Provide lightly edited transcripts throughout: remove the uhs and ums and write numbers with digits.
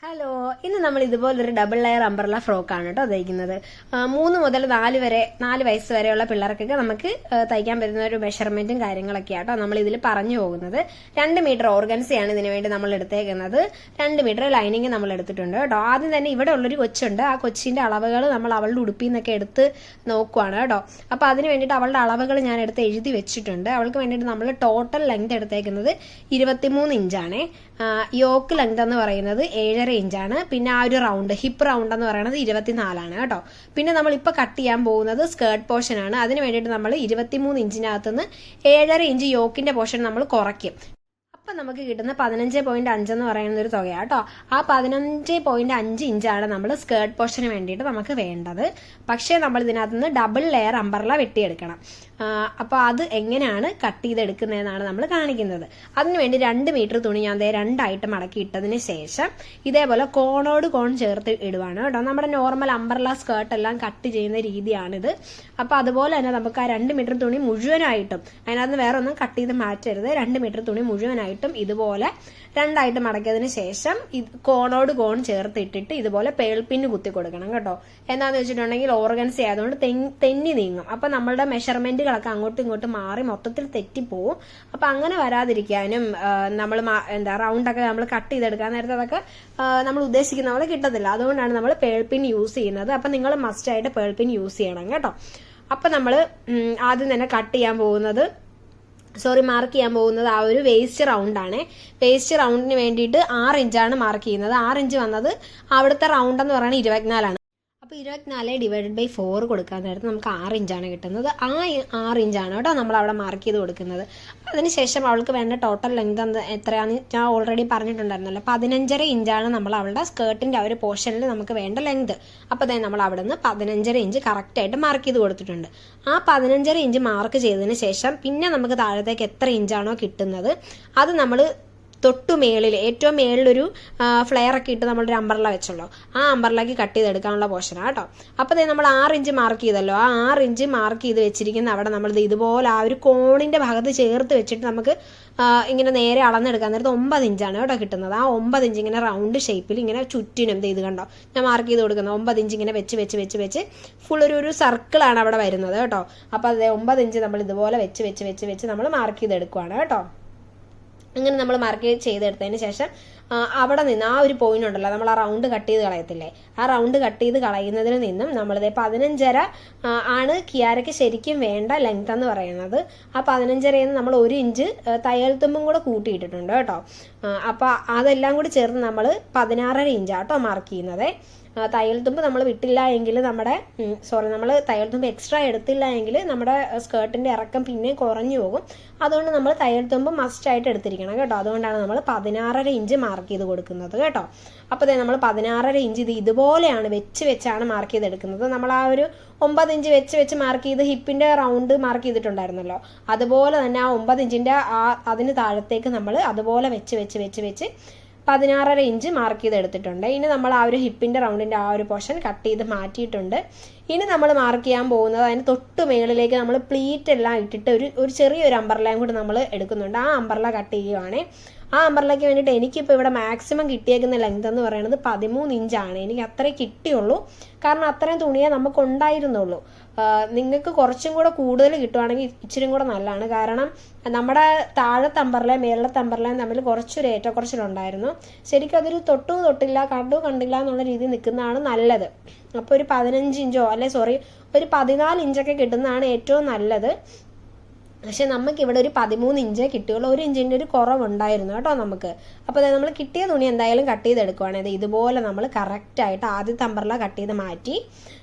Hello, ഇന്ന് നമ്മൾ ഇതുപോലൊരു ഡബിൾ ലെയർ അംബ്രല ഫ്രോക്കാണ് കേട്ടോ തയ്ക്കുന്നത്. 3 മുതൽ 4 വയസ്സ് വരെയുള്ള പിള്ളേർക്കൊക്കെ നമുക്ക് തയ്ക്കാൻ പറ്റുന്ന ഒരു മെഷർമെന്റും കാര്യങ്ങളൊക്കെ ആട്ടോ നമ്മൾ ഇതിൽ പറഞ്ഞു പോകുന്നത്. 2 മീറ്റർ ഓർഗൻസിയാണ് ഇതിനു വേണ്ടി നമ്മൾ എടുത്തേക്കുന്നത്. 2 മീറ്റർ ലൈനിങ് നമ്മൾ എടുത്തിട്ടുണ്ട് കേട്ടോ. ആദ്യം തന്നെ ഇവിടെ ഉള്ളൊരു കൊച്ചുണ്ട്. ആ കൊച്ചിന്റെ അളവുകൾ നമ്മൾ അവളുടെ ഉടുപ്പിൽ നിന്നൊക്കെ എടുത്ത് നോക്കുവാണ് കേട്ടോ. അപ്പൊ അതിന് വേണ്ടിയിട്ട് അവളുടെ അളവുകൾ ഞാൻ എടുത്ത് എഴുതി വെച്ചിട്ടുണ്ട്. അവൾക്ക് വേണ്ടിയിട്ട് നമ്മൾ ടോട്ടൽ ലെങ്ത് എടുത്തേക്കുന്നത് 23 ഇഞ്ചാണ്. യോക്ക് ലെങ്ത് എന്ന് പറയുന്നത് 7.5 ഇഞ്ചാണ്. പിന്നെ ആ ഒരു റൗണ്ട് ഹിപ്പ് റൗണ്ട് എന്ന് പറയുന്നത് 24 കേട്ടോ. പിന്നെ നമ്മൾ ഇപ്പൊ കട്ട് ചെയ്യാൻ പോകുന്നത് സ്കേർട്ട് പോർഷൻ ആണ്. അതിന് വേണ്ടിയിട്ട് നമ്മൾ 23 ഇഞ്ചിനകത്തുനിന്ന് 7.5 ഇഞ്ച് യോക്കിന്റെ പോർഷൻ നമ്മൾ കുറയ്ക്കും. അപ്പം നമുക്ക് കിട്ടുന്ന 15.5 എന്ന് പറയുന്ന ഒരു തുകയാണ് കേട്ടോ. ആ 15.5 ഇഞ്ചാണ് നമ്മൾ സ്കേർട്ട് പോർഷന് വേണ്ടിയിട്ട് നമുക്ക് വേണ്ടത്. പക്ഷേ നമ്മൾ ഇതിനകത്ത് നിന്ന് ഡബിൾ ലെയർ അംബ്രല വെട്ടിയെടുക്കണം. അപ്പോൾ അത് എങ്ങനെയാണ് കട്ട് ചെയ്തെടുക്കുന്നതെന്നാണ് നമ്മൾ കാണിക്കുന്നത്. അതിനുവേണ്ടി 2 മീറ്റർ തുണി ഞാൻ രണ്ടായിട്ട് മടക്കി ഇട്ടതിന് ശേഷം ഇതേപോലെ കോണോട് കോൺ ചേർത്ത് ഇടുവാണ് കേട്ടോ. നമ്മുടെ നോർമൽ അംബ്രല സ്കേർട്ട് എല്ലാം കട്ട് ചെയ്യുന്ന രീതിയാണിത്. അപ്പോൾ അതുപോലെ തന്നെ നമുക്ക് ആ 2 മീറ്റർ തുണി മുഴുവനായിട്ടും അതിനകത്ത് വേറെ ഒന്നും കട്ട് ചെയ്ത് മാറ്റരുത്. 2 മീറ്റർ തുണി മുഴുവനായിട്ടും ഇതുപോലെ രണ്ടായിട്ട് മടക്കിയതിന് ശേഷം കോണോട് കോൺ ചേർത്തിട്ടിട്ട് ഇതുപോലെ പേൾപ്പിന് കുത്തി കൊടുക്കണം കേട്ടോ. എന്താന്ന് വെച്ചിട്ടുണ്ടെങ്കിൽ ഓർഗൻസി ആയതുകൊണ്ട് തെന്നി നീങ്ങും. അപ്പൊ നമ്മളുടെ മെഷർമെന്റുകളൊക്കെ അങ്ങോട്ടും ഇങ്ങോട്ടും മാറി മൊത്തത്തിൽ തെറ്റിപ്പോവും. അപ്പൊ അങ്ങനെ വരാതിരിക്കാനും നമ്മൾ റൗണ്ടൊക്കെ നമ്മൾ കട്ട് ചെയ്തെടുക്കാൻ നേരത്തെ അതൊക്കെ നമ്മൾ ഉദ്ദേശിക്കുന്ന പോലെ കിട്ടത്തില്ല. അതുകൊണ്ടാണ് നമ്മൾ പേൾപ്പിൻ യൂസ് ചെയ്യുന്നത്. അപ്പൊ നിങ്ങൾ മസ്റ്റ് ആയിട്ട് പേൾപ്പിൻ യൂസ് ചെയ്യണം കേട്ടോ. അപ്പൊ നമ്മൾ ആദ്യം തന്നെ മാർക്ക് ചെയ്യാൻ പോകുന്നത് ആ ഒരു വേസ്റ്റ് റൗണ്ടാണ്. വേസ്റ്റ് റൗണ്ടിന് വേണ്ടിയിട്ട് 6 ഇഞ്ചാണ് മാർക്ക് ചെയ്യുന്നത്. 6 ഇഞ്ച് വന്നത് അവിടുത്തെ റൗണ്ട് എന്ന് പറയുന്നത് 24. അപ്പോൾ 24/4 കൊടുക്കാൻ നേരത്ത് നമുക്ക് 6 ഇഞ്ചാണ് കിട്ടുന്നത്. ആ 6 ഇഞ്ചാണ് കേട്ടോ നമ്മൾ അവിടെ മാർക്ക് ചെയ്ത് കൊടുക്കുന്നത്. അതിനുശേഷം അവൾക്ക് വേണ്ട ടോട്ടൽ ലെങ്ത് എത്രയാണെന്ന് ഞാൻ ഓൾറെഡി പറഞ്ഞിട്ടുണ്ടായിരുന്നല്ലോ. 15.5 ഇഞ്ചാണ് നമ്മൾ അവളുടെ സ്കേർട്ടിന്റെ ആ ഒരു പോർഷനിൽ നമുക്ക് വേണ്ട ലെങ്ത്. അപ്പോൾ തന്നെ നമ്മൾ അവിടെ നിന്ന് 15.5 ഇഞ്ച് കറക്റ്റായിട്ട് മാർക്ക് ചെയ്ത് കൊടുത്തിട്ടുണ്ട്. ആ 15.5 ഇഞ്ച് മാർക്ക് ചെയ്തതിന് ശേഷം പിന്നെ നമുക്ക് താഴത്തേക്ക് എത്ര ഇഞ്ചാണോ കിട്ടുന്നത് അത് നമ്മൾ തൊട്ടു മേളിൽ ഏറ്റവും മേളിലൊരു ഫ്ലെയർ ഒക്കെ ഇട്ട് നമ്മളൊരു അംബ്രല വെച്ചല്ലോ, ആ അംബ്രലയ്ക്ക് കട്ട് ചെയ്തെടുക്കാനുള്ള പോർഷനാണ് കേട്ടോ. അപ്പോൾ നമ്മൾ 6 ഇഞ്ച് മാർക്ക് ചെയ്തല്ലോ. ആ 6 ഇഞ്ച് മാർക്ക് ചെയ്ത് വെച്ചിരിക്കുന്ന അവിടെ നമ്മൾ ഇതുപോലെ ആ ഒരു കോണിന്റെ ഭാഗത്ത് ചേർത്ത് വെച്ചിട്ട് നമുക്ക് ഇങ്ങനെ നേരെ അളന്നെടുക്കാൻ നേരത്ത് 9 ഇഞ്ചാണ് കേട്ടോ കിട്ടുന്നത്. ആ 9 ഇഞ്ച് ഇങ്ങനെ റൗണ്ട് ഷേപ്പിൽ ഇങ്ങനെ ചുറ്റിനും ഇത് കണ്ടോ ഞാൻ മാർക്ക് ചെയ്ത് കൊടുക്കുന്നത്. 9 ഇഞ്ച് ഇങ്ങനെ വെച്ച് ഫുൾ ഒരു സർക്കിളാണ് അവിടെ വരുന്നത് കേട്ടോ. അപ്പോൾ അത് 9 ഇഞ്ച് നമ്മൾ ഇതുപോലെ വെച്ച് നമ്മൾ മാർക്ക് ചെയ്തെടുക്കുവാണ് കേട്ടോ. അങ്ങനെ നമ്മൾ മാർക്ക് ചെയ്തെടുത്തതിന് ശേഷം അവിടെ നിന്ന് ആ ഒരു പോയിന്റ് ഉണ്ടല്ലോ, നമ്മൾ ആ റൗണ്ട് കട്ട് ചെയ്ത് കളയത്തില്ലേ, ആ റൗണ്ട് കട്ട് ചെയ്ത് കളയുന്നതിൽ നിന്നും നമ്മളിത് 15.5 ആണ് കിയാരയ്ക്ക് ശരിക്കും വേണ്ട ലെങ്ത് എന്ന് പറയുന്നത്. ആ 15.5 നമ്മൾ 1 ഇഞ്ച് തയ്യൽ തുമ്പും കൂടെ കൂട്ടിയിട്ടിട്ടുണ്ട് കേട്ടോ. അപ്പോൾ അതെല്ലാം കൂടി ചേർന്ന് നമ്മൾ 16.5 ഇഞ്ചാട്ടോ മാർക്ക് ചെയ്യുന്നത്. തയ്യൽ തുമ്പ് നമ്മൾ വിട്ടില്ല എങ്കിൽ നമ്മൾ തയ്യൽ തുമ്പ് എക്സ്ട്രാ എടുത്തില്ല എങ്കിൽ നമ്മുടെ സ്കേർട്ടിന്റെ ഇറക്കം പിന്നെ കുറഞ്ഞു പോകും. അതുകൊണ്ട് നമ്മൾ തയ്യൽ തുമ്പ് മസ്റ്റ് ആയിട്ട് എടുത്തിരിക്കണം കേട്ടോ. അതുകൊണ്ടാണ് നമ്മൾ 16.5 ഇഞ്ച് മാർക്ക് ചെയ്ത് കൊടുക്കുന്നത് കേട്ടോ. അപ്പോൾ നമ്മൾ 16.5 ഇഞ്ച് ഇതുപോലെയാണ് വെച്ചാണ് മാർക്ക് ചെയ്തെടുക്കുന്നത്. നമ്മൾ ആ ഒരു 9 ഇഞ്ച് വെച്ച് മാർക്ക് ചെയ്ത് ഹിപ്പിന്റെ റൗണ്ട് മാർക്ക് ചെയ്തിട്ടുണ്ടായിരുന്നല്ലോ, അതുപോലെ തന്നെ ആ 9 ഇഞ്ചിന്റെ അതിന് താഴത്തേക്ക് നമ്മൾ അതുപോലെ വെച്ച് 16.5 ഇഞ്ച് മാർക്ക് ചെയ്ത് എടുത്തിട്ടുണ്ട്. ഇനി നമ്മൾ ആ ഒരു ഹിപ്പിന്റെ റൗണ്ടിന്റെ ആ ഒരു പോർഷൻ കട്ട് ചെയ്ത് മാറ്റിയിട്ടുണ്ട്. ഇനി നമ്മൾ മാർക്ക് ചെയ്യാൻ പോകുന്നത് അതിന് തൊട്ട് മേളിലേക്ക് നമ്മൾ പ്ലീറ്റ് എല്ലാം ഇട്ടിട്ട് ഒരു ചെറിയൊരു അംബ്രലയും കൂടി നമ്മൾ എടുക്കുന്നുണ്ട്. ആ അംബ്രല കട്ട് ചെയ്യുവാണ്. ആ അംബ്രലയ്ക്ക് വേണ്ടിയിട്ട് എനിക്കിപ്പോൾ ഇവിടെ മാക്സിമം കിട്ടിയേക്കുന്ന ലെങ്ത് എന്ന് പറയുന്നത് 13 ഇഞ്ചാണ്. എനിക്ക് അത്രേ കിട്ടിയുള്ളൂ, കാരണം അത്രയും തുണിയേ നമുക്ക് ഉണ്ടായിരുന്നുള്ളൂ. നിങ്ങൾക്ക് കുറച്ചും കൂടെ കൂടുതൽ കിട്ടുവാണെങ്കിൽ ഇച്ചിരി കൂടെ നല്ലതാണ്. കാരണം നമ്മുടെ താഴത്തെ അംബ്രലയും മേളത്തെ അംബ്രലയും തമ്മിൽ കുറച്ചൊരു ഏറ്റക്കുറച്ചിലുണ്ടായിരുന്നു. ശരിക്കും അതൊരു തൊട്ടില്ല കണ്ടില്ല എന്നുള്ള രീതിയിൽ നിൽക്കുന്നതാണ് നല്ലത്. അപ്പോൾ ഒരു 15 ഇഞ്ചോ ഒരു 14 ഇഞ്ചൊക്കെ കിട്ടുന്നതാണ് ഏറ്റവും നല്ലത്. പക്ഷെ നമുക്കിവിടെ ഒരു 13 ഇഞ്ചേ കിട്ടിയുള്ളൂ. 1 ഇഞ്ചിൻ്റെ ഒരു കുറവുണ്ടായിരുന്നു കേട്ടോ നമുക്ക്. അപ്പോൾ നമ്മൾ കിട്ടിയ തുണി എന്തായാലും കട്ട് ചെയ്തെടുക്കുവാണ്. ഇതുപോലെ നമ്മൾ കറക്റ്റായിട്ട് ആദ്യത്തെ അംബ്രല കട്ട് ചെയ്ത് മാറ്റി.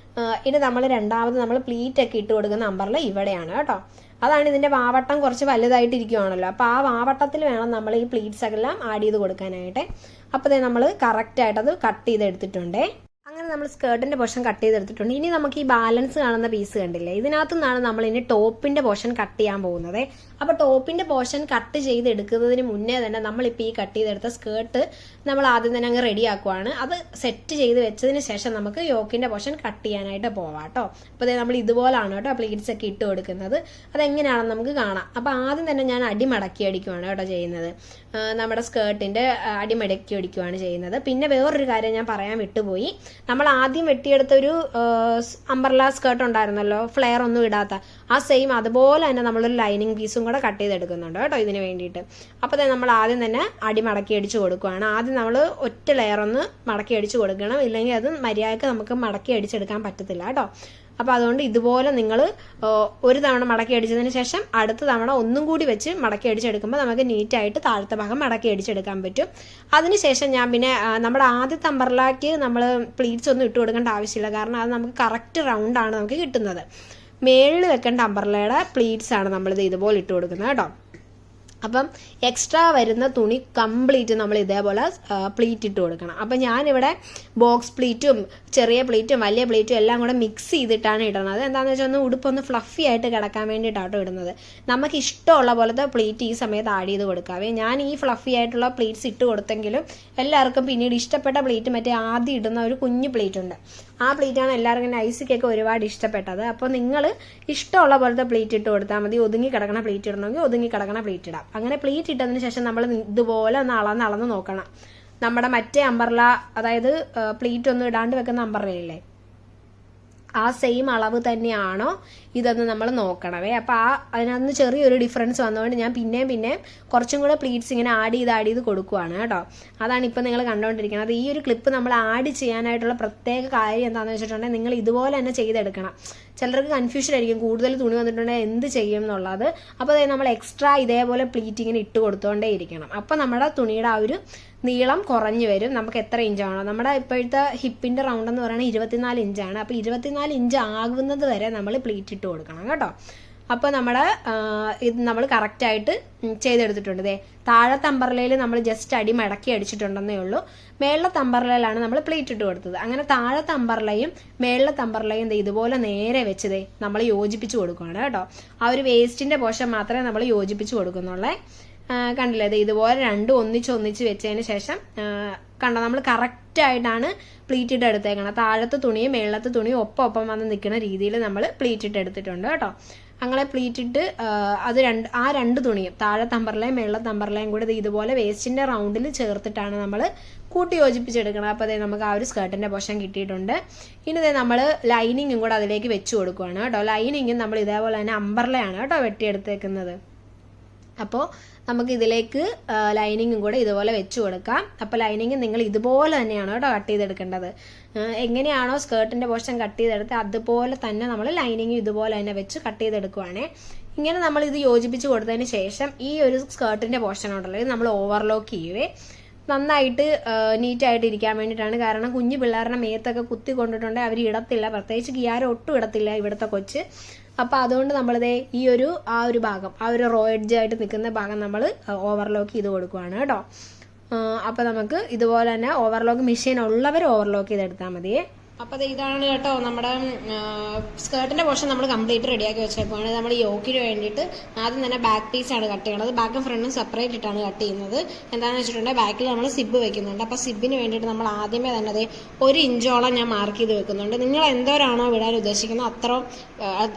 ഇനി നമ്മൾ രണ്ടാമത് നമ്മൾ പ്ലീറ്റ് ഒക്കെ ഇട്ട് കൊടുക്കുന്ന അംബ്രല ഇവിടെയാണ് കേട്ടോ. അതാണ് ഇതിൻ്റെ വാവട്ടം കുറച്ച് വലുതായിട്ടിരിക്കുവാണല്ലോ. അപ്പോൾ ആ വാവട്ടത്തിൽ വേണം നമ്മൾ ഈ പ്ലീറ്റ്സ് എല്ലാം ആഡ് ചെയ്ത് കൊടുക്കാനായിട്ട്. അപ്പോൾ നമ്മൾ കറക്റ്റായിട്ട് അത് കട്ട് ചെയ്തെടുത്തിട്ടുണ്ടേ. അങ്ങനെ നമ്മൾ സ്കേർട്ടിന്റെ പോർഷൻ കട്ട് ചെയ്തെടുത്തിട്ടുണ്ട്. ഇനി നമുക്ക് ഈ ബാലൻസ് കാണുന്ന പീസ് കണ്ടില്ലേ, ഇതിനകത്തു നിന്നാണ് നമ്മൾ ഇനി ടോപ്പിന്റെ പോർഷൻ കട്ട് ചെയ്യാൻ പോകുന്നത്. അപ്പൊ ടോപ്പിന്റെ പോർഷൻ കട്ട് ചെയ്തെടുക്കുന്നതിന് മുന്നേ തന്നെ നമ്മളിപ്പോൾ ഈ കട്ട് ചെയ്തെടുത്ത സ്കേർട്ട് നമ്മൾ ആദ്യം തന്നെ അങ്ങ് റെഡി ആക്കുവാണ്. അത് സെറ്റ് ചെയ്ത് വെച്ചതിന് ശേഷം നമുക്ക് യോക്കിന്റെ പോർഷൻ കട്ട് ചെയ്യാനായിട്ട് പോവാം കേട്ടോ. അപ്പോൾ നമ്മൾ ഇതുപോലാണ് കേട്ടോ പ്ലീറ്റ്സ് ഒക്കെ ഇട്ട് കൊടുക്കുന്നത്. അതെങ്ങനെയാണെന്ന് നമുക്ക് കാണാം. അപ്പൊ ആദ്യം തന്നെ ഞാൻ അടിമടക്കി അടിക്കുവാണ് കേട്ടോ ചെയ്യുന്നത്. നമ്മുടെ സ്കേർട്ടിന്റെ അടിമടക്കി അടിക്കുവാണ് ചെയ്യുന്നത്. പിന്നെ വേറൊരു കാര്യം ഞാൻ പറയാൻ വിട്ടുപോയി. നമ്മൾ ആദ്യം വെട്ടിയെടുത്ത ഒരു അംബർല സ്കേർട്ട് ഉണ്ടായിരുന്നല്ലോ, ഫ്ലെയർ ഒന്നും ഇടാത്ത, ആ സെയിം അതുപോലെ തന്നെ നമ്മളൊരു ലൈനിങ് പീസും കൂടെ കട്ട് ചെയ്തെടുക്കുന്നുണ്ട് കേട്ടോ ഇതിന് വേണ്ടിയിട്ട്. അപ്പോൾ നമ്മൾ ആദ്യം തന്നെ അടി മടക്കി അടിച്ചു കൊടുക്കുകയാണ്. ആദ്യം നമ്മൾ ഒറ്റ ലെയർ ഒന്ന് മടക്കി അടിച്ചു കൊടുക്കണം, ഇല്ലെങ്കിൽ അത് മര്യാദക്ക് നമുക്ക് മടക്കി അടിച്ചെടുക്കാൻ പറ്റത്തില്ല കേട്ടോ. അപ്പോൾ അതുകൊണ്ട് ഇതുപോലെ നിങ്ങൾ ഒരു തവണ മടക്കി അടിച്ചതിന് ശേഷം അടുത്ത തവണ ഒന്നും കൂടി വെച്ച് മടക്കി അടിച്ചെടുക്കുമ്പോൾ നമുക്ക് നീറ്റായിട്ട് താഴത്തെ ഭാഗം മടക്കി അടിച്ചെടുക്കാൻ പറ്റും. അതിനുശേഷം ഞാൻ പിന്നെ നമ്മുടെ ആദ്യത്തെ അംബർലാക്ക് നമ്മൾ പ്ലീറ്റ്സ് ഒന്നും ഇട്ട് കൊടുക്കേണ്ട ആവശ്യമില്ല, കാരണം അത് നമുക്ക് കറക്റ്റ് റൗണ്ടാണ് നമുക്ക് കിട്ടുന്നത്. മേളിൽ വെക്കേണ്ട അംബർലയുടെ പ്ലീറ്റ്സ് ആണ് നമ്മളിത് ഇതുപോലെ ഇട്ട് കൊടുക്കുന്നത് കേട്ടോ. അപ്പം എക്സ്ട്രാ വരുന്ന തുണി കംപ്ലീറ്റ് നമ്മൾ ഇതേപോലെ പ്ലീറ്റ് ഇട്ട് കൊടുക്കണം. അപ്പം ഞാനിവിടെ ബോക്സ് പ്ലീറ്റും ചെറിയ പ്ലീറ്റും വലിയ പ്ലീറ്റും എല്ലാം കൂടെ മിക്സ് ചെയ്തിട്ടാണ് ഇടുന്നത്. എന്താണെന്ന് വെച്ചാൽ ഉടുപ്പൊന്ന് ഫ്ലഫി ആയിട്ട് കിടക്കാൻ വേണ്ടിയിട്ടാട്ടോ ഇടുന്നത്. നമുക്ക് ഇഷ്ടമുള്ള പോലത്തെ പ്ലീറ്റ് ഈ സമയത്ത് ആഡ് ചെയ്ത് കൊടുക്കാവേ. ഞാൻ ഈ ഫ്ലഫി ആയിട്ടുള്ള പ്ലീറ്റ്സ് ഇട്ട് കൊടുത്തെങ്കിലും എല്ലാവർക്കും പിന്നീട് ഇഷ്ടപ്പെട്ട പ്ലീറ്റ് മറ്റേ ആദ്യം ഇടുന്ന ഒരു കുഞ്ഞു പ്ലീറ്റ് ഉണ്ട്, ആ പ്ലീറ്റാണ് എല്ലാവർക്കും ഐസിക്കൊക്കെ ഒരുപാട് ഇഷ്ടപ്പെട്ടത്. അപ്പോൾ നിങ്ങൾ ഇഷ്ടമുള്ള പോലത്തെ പ്ലീറ്റ് ഇട്ട് കൊടുത്താൽ മതി. ഒതുങ്ങി കിടക്കണ പ്ലീറ്റ് ഇടണമെങ്കിൽ ഒതുങ്ങി കിടക്കണ പ്ലീറ്റ് ഇടാം. അങ്ങനെ പ്ലീറ്റ് ഇട്ടതിന് ശേഷം നമ്മൾ ഇതുപോലെ ഒന്ന് അളന്ന് നോക്കണം. നമ്മുടെ മറ്റേ അംബർല, അതായത് പ്ലീറ്റ് ഒന്നും ഇടാണ്ട് വെക്കുന്ന അംബർലയില്ലേ, ആ സെയിം അളവ് തന്നെയാണോ ഇതെന്ന് നമ്മൾ നോക്കണവേ. അപ്പോൾ അതിനകത്ത് ചെറിയൊരു ഡിഫറൻസ് വന്നതുകൊണ്ട് ഞാൻ പിന്നെയും കുറച്ചും കൂടെ പ്ലീറ്റ്സ് ഇങ്ങനെ ആഡ് ചെയ്ത് കൊടുക്കുവാണ് കേട്ടോ. അതാണ് ഇപ്പം നിങ്ങൾ കണ്ടുകൊണ്ടിരിക്കുന്നത്. ഈ ഒരു ക്ലിപ്പ് നമ്മൾ ആഡ് ചെയ്യാനായിട്ടുള്ള പ്രത്യേക കാര്യം എന്താണെന്ന് വെച്ചിട്ടുണ്ടെങ്കിൽ നിങ്ങൾ ഇതുപോലെ തന്നെ ചെയ്തെടുക്കണം. ചിലർക്ക് കൺഫ്യൂഷൻ ആയിരിക്കും, കൂടുതൽ തുണി വന്നിട്ടുണ്ടെങ്കിൽ എന്ത് ചെയ്യും എന്നുള്ളത്. അപ്പോൾ നമ്മൾ എക്സ്ട്രാ ഇതേപോലെ പ്ലീറ്റ് ഇങ്ങനെ ഇട്ട് കൊടുത്തുകൊണ്ടേ ഇരിക്കണം. അപ്പോൾ നമ്മുടെ തുണിയുടെ ആ ഒരു നീളം കുറഞ്ഞു വരും. നമുക്ക് എത്ര ഇഞ്ചാണോ, നമ്മുടെ ഇപ്പോഴത്തെ ഹിപ്പിന്റെ റൗണ്ട് എന്ന് പറയുന്നത് 24 ഇഞ്ചാണ്. അപ്പോൾ 24 ഇഞ്ച് ആകുന്നത് വരെ നമ്മൾ പ്ലീറ്റ് ഇട്ട് കൊടുക്കണം കേട്ടോ. അപ്പോൾ നമ്മുടെ ഇത് നമ്മൾ കറക്റ്റായിട്ട് ചെയ്തെടുത്തിട്ടുണ്ട്. താഴത്തെ അംബർലയിൽ നമ്മൾ ജസ്റ്റ് അടി മടക്കി അടിച്ചിട്ടുണ്ടെന്നേ ഉള്ളൂ. മേളത്തെ അംബർലയിലാണ് നമ്മൾ പ്ലീറ്റ് ഇട്ട് കൊടുത്തത്. അങ്ങനെ താഴത്തെ അംബർലയും മേളത്തെ അംബർലയും ഇതുപോലെ നേരെ വെച്ചതേ നമ്മൾ യോജിപ്പിച്ച് കൊടുക്കുകയാണ് കേട്ടോ. ആ ഒരു വേസ്റ്റിന്റെ പോർഷൻ മാത്രമേ നമ്മൾ യോജിപ്പിച്ച് കൊടുക്കുന്നുള്ളേ. കണ്ടില്ലേ, ഇതുപോലെ രണ്ടും ഒന്നിച്ച് വെച്ചതിന് ശേഷം കണ്ടോ, നമ്മൾ കറക്റ്റായിട്ടാണ് പ്ലീറ്റ് ഇട്ട് എടുത്തേക്കണം. താഴത്തെ തുണിയും മേളത്തെ തുണിയും ഒപ്പം വന്ന് നിൽക്കുന്ന രീതിയിൽ നമ്മൾ പ്ലീറ്റ് ഇട്ട് എടുത്തിട്ടുണ്ട് കേട്ടോ. അങ്ങനെ പ്ലീറ്റ് ഇട്ട് ആ രണ്ട് തുണിയും താഴത്തെ അംബർലയും മേളത്തെ അംബർലയും കൂടെ ഇതുപോലെ വേസ്റ്റിന്റെ റൗണ്ടിൽ ചേർത്തിട്ടാണ് നമ്മൾ കൂട്ടി യോജിപ്പിച്ചെടുക്കണം. അപ്പോൾ നമുക്ക് ആ ഒരു സ്കേർട്ടിന്റെ പോർഷൻ കിട്ടിയിട്ടുണ്ട്. ഇനി നമ്മൾ ലൈനിങ്ങും കൂടെ അതിലേക്ക് വെച്ച് കൊടുക്കുകയാണ് കേട്ടോ. ലൈനിങ്ങും നമ്മൾ ഇതേപോലെ തന്നെ അംബർലയാണ് കേട്ടോ വെട്ടിയെടുത്തേക്കുന്നത്. അപ്പോൾ നമുക്ക് ഇതിലേക്ക് ലൈനിങ്ങും കൂടെ ഇതുപോലെ വെച്ച് കൊടുക്കാം. അപ്പോൾ ലൈനിങ് നിങ്ങൾ ഇതുപോലെ തന്നെയാണ് കേട്ടോ കട്ട് ചെയ്തെടുക്കേണ്ടത്. എങ്ങനെയാണോ സ്കേർട്ടിന്റെ പോർഷൻ കട്ട് ചെയ്തെടുത്ത് അതുപോലെ തന്നെ നമ്മൾ ലൈനിങ് ഇതുപോലെ തന്നെ വെച്ച് കട്ട് ചെയ്തെടുക്കുവാണേ. ഇങ്ങനെ നമ്മൾ ഇത് യോജിപ്പിച്ച് കൊടുത്തതിന് ശേഷം ഈ ഒരു സ്കേർട്ടിന്റെ പോർഷൻ ഉണ്ടല്ലോ, ഇത് നമ്മൾ ഓവർലോക്ക് ചെയ്യുവേ. നന്നായിട്ട് നീറ്റായിട്ട് ഇരിക്കാൻ വേണ്ടിയിട്ടാണ്. കാരണം കുഞ്ഞു പിള്ളേരുടെ മേത്തൊക്കെ കുത്തി കൊണ്ടിട്ടുണ്ടെങ്കിൽ അവർ ഇടത്തില്ല, പ്രത്യേകിച്ച് ഗിയാര ഒട്ടും ഇടത്തില്ല ഇവിടുത്തെ കൊച്ച്. അപ്പോൾ അതുകൊണ്ട് നമ്മളിതേ ഈ ആ ഒരു ഭാഗം, ആ ഒരു റോ എഡ്ജ് ആയിട്ട് നിൽക്കുന്ന ഭാഗം നമ്മൾ ഓവർലോക്ക് ചെയ്ത് കൊടുക്കുകയാണ് കേട്ടോ. അപ്പോൾ നമുക്ക് ഇതുപോലെ തന്നെ ഓവർലോക്ക് മെഷീൻ ഉള്ളവർ ഓവർലോക്ക് ചെയ്തെടുത്താൽ മതിയേ. അപ്പോൾ ഇതാണ് കേട്ടോ നമ്മുടെ സ്കേർട്ടിന്റെ പോർഷൻ നമ്മൾ കംപ്ലീറ്റ് റെഡിയാക്കി വെച്ചേക്കുവാണ്. നമ്മൾ യോക്കിന് വേണ്ടിയിട്ട് ആദ്യം തന്നെ ബാക്ക് പീസാണ് കട്ട് ചെയ്യണത്. ബാക്കും ഫ്രണ്ടും സെപ്പറേറ്റ് ഇട്ടാണ് കട്ട് ചെയ്യുന്നത്. എന്താണെന്ന് വെച്ചിട്ടുണ്ടെങ്കിൽ ബാക്കിൽ നമ്മൾ സിബ് വെക്കുന്നുണ്ട്. അപ്പോൾ സിബിന് വേണ്ടിയിട്ട് നമ്മൾ ആദ്യമേ തന്നെ 1 ഇഞ്ചോളം ഞാൻ മാർക്ക് ചെയ്ത് വെക്കുന്നുണ്ട്. നിങ്ങൾ എന്തോരാണോ വിടാൻ ഉദ്ദേശിക്കുന്നത് അത്ര,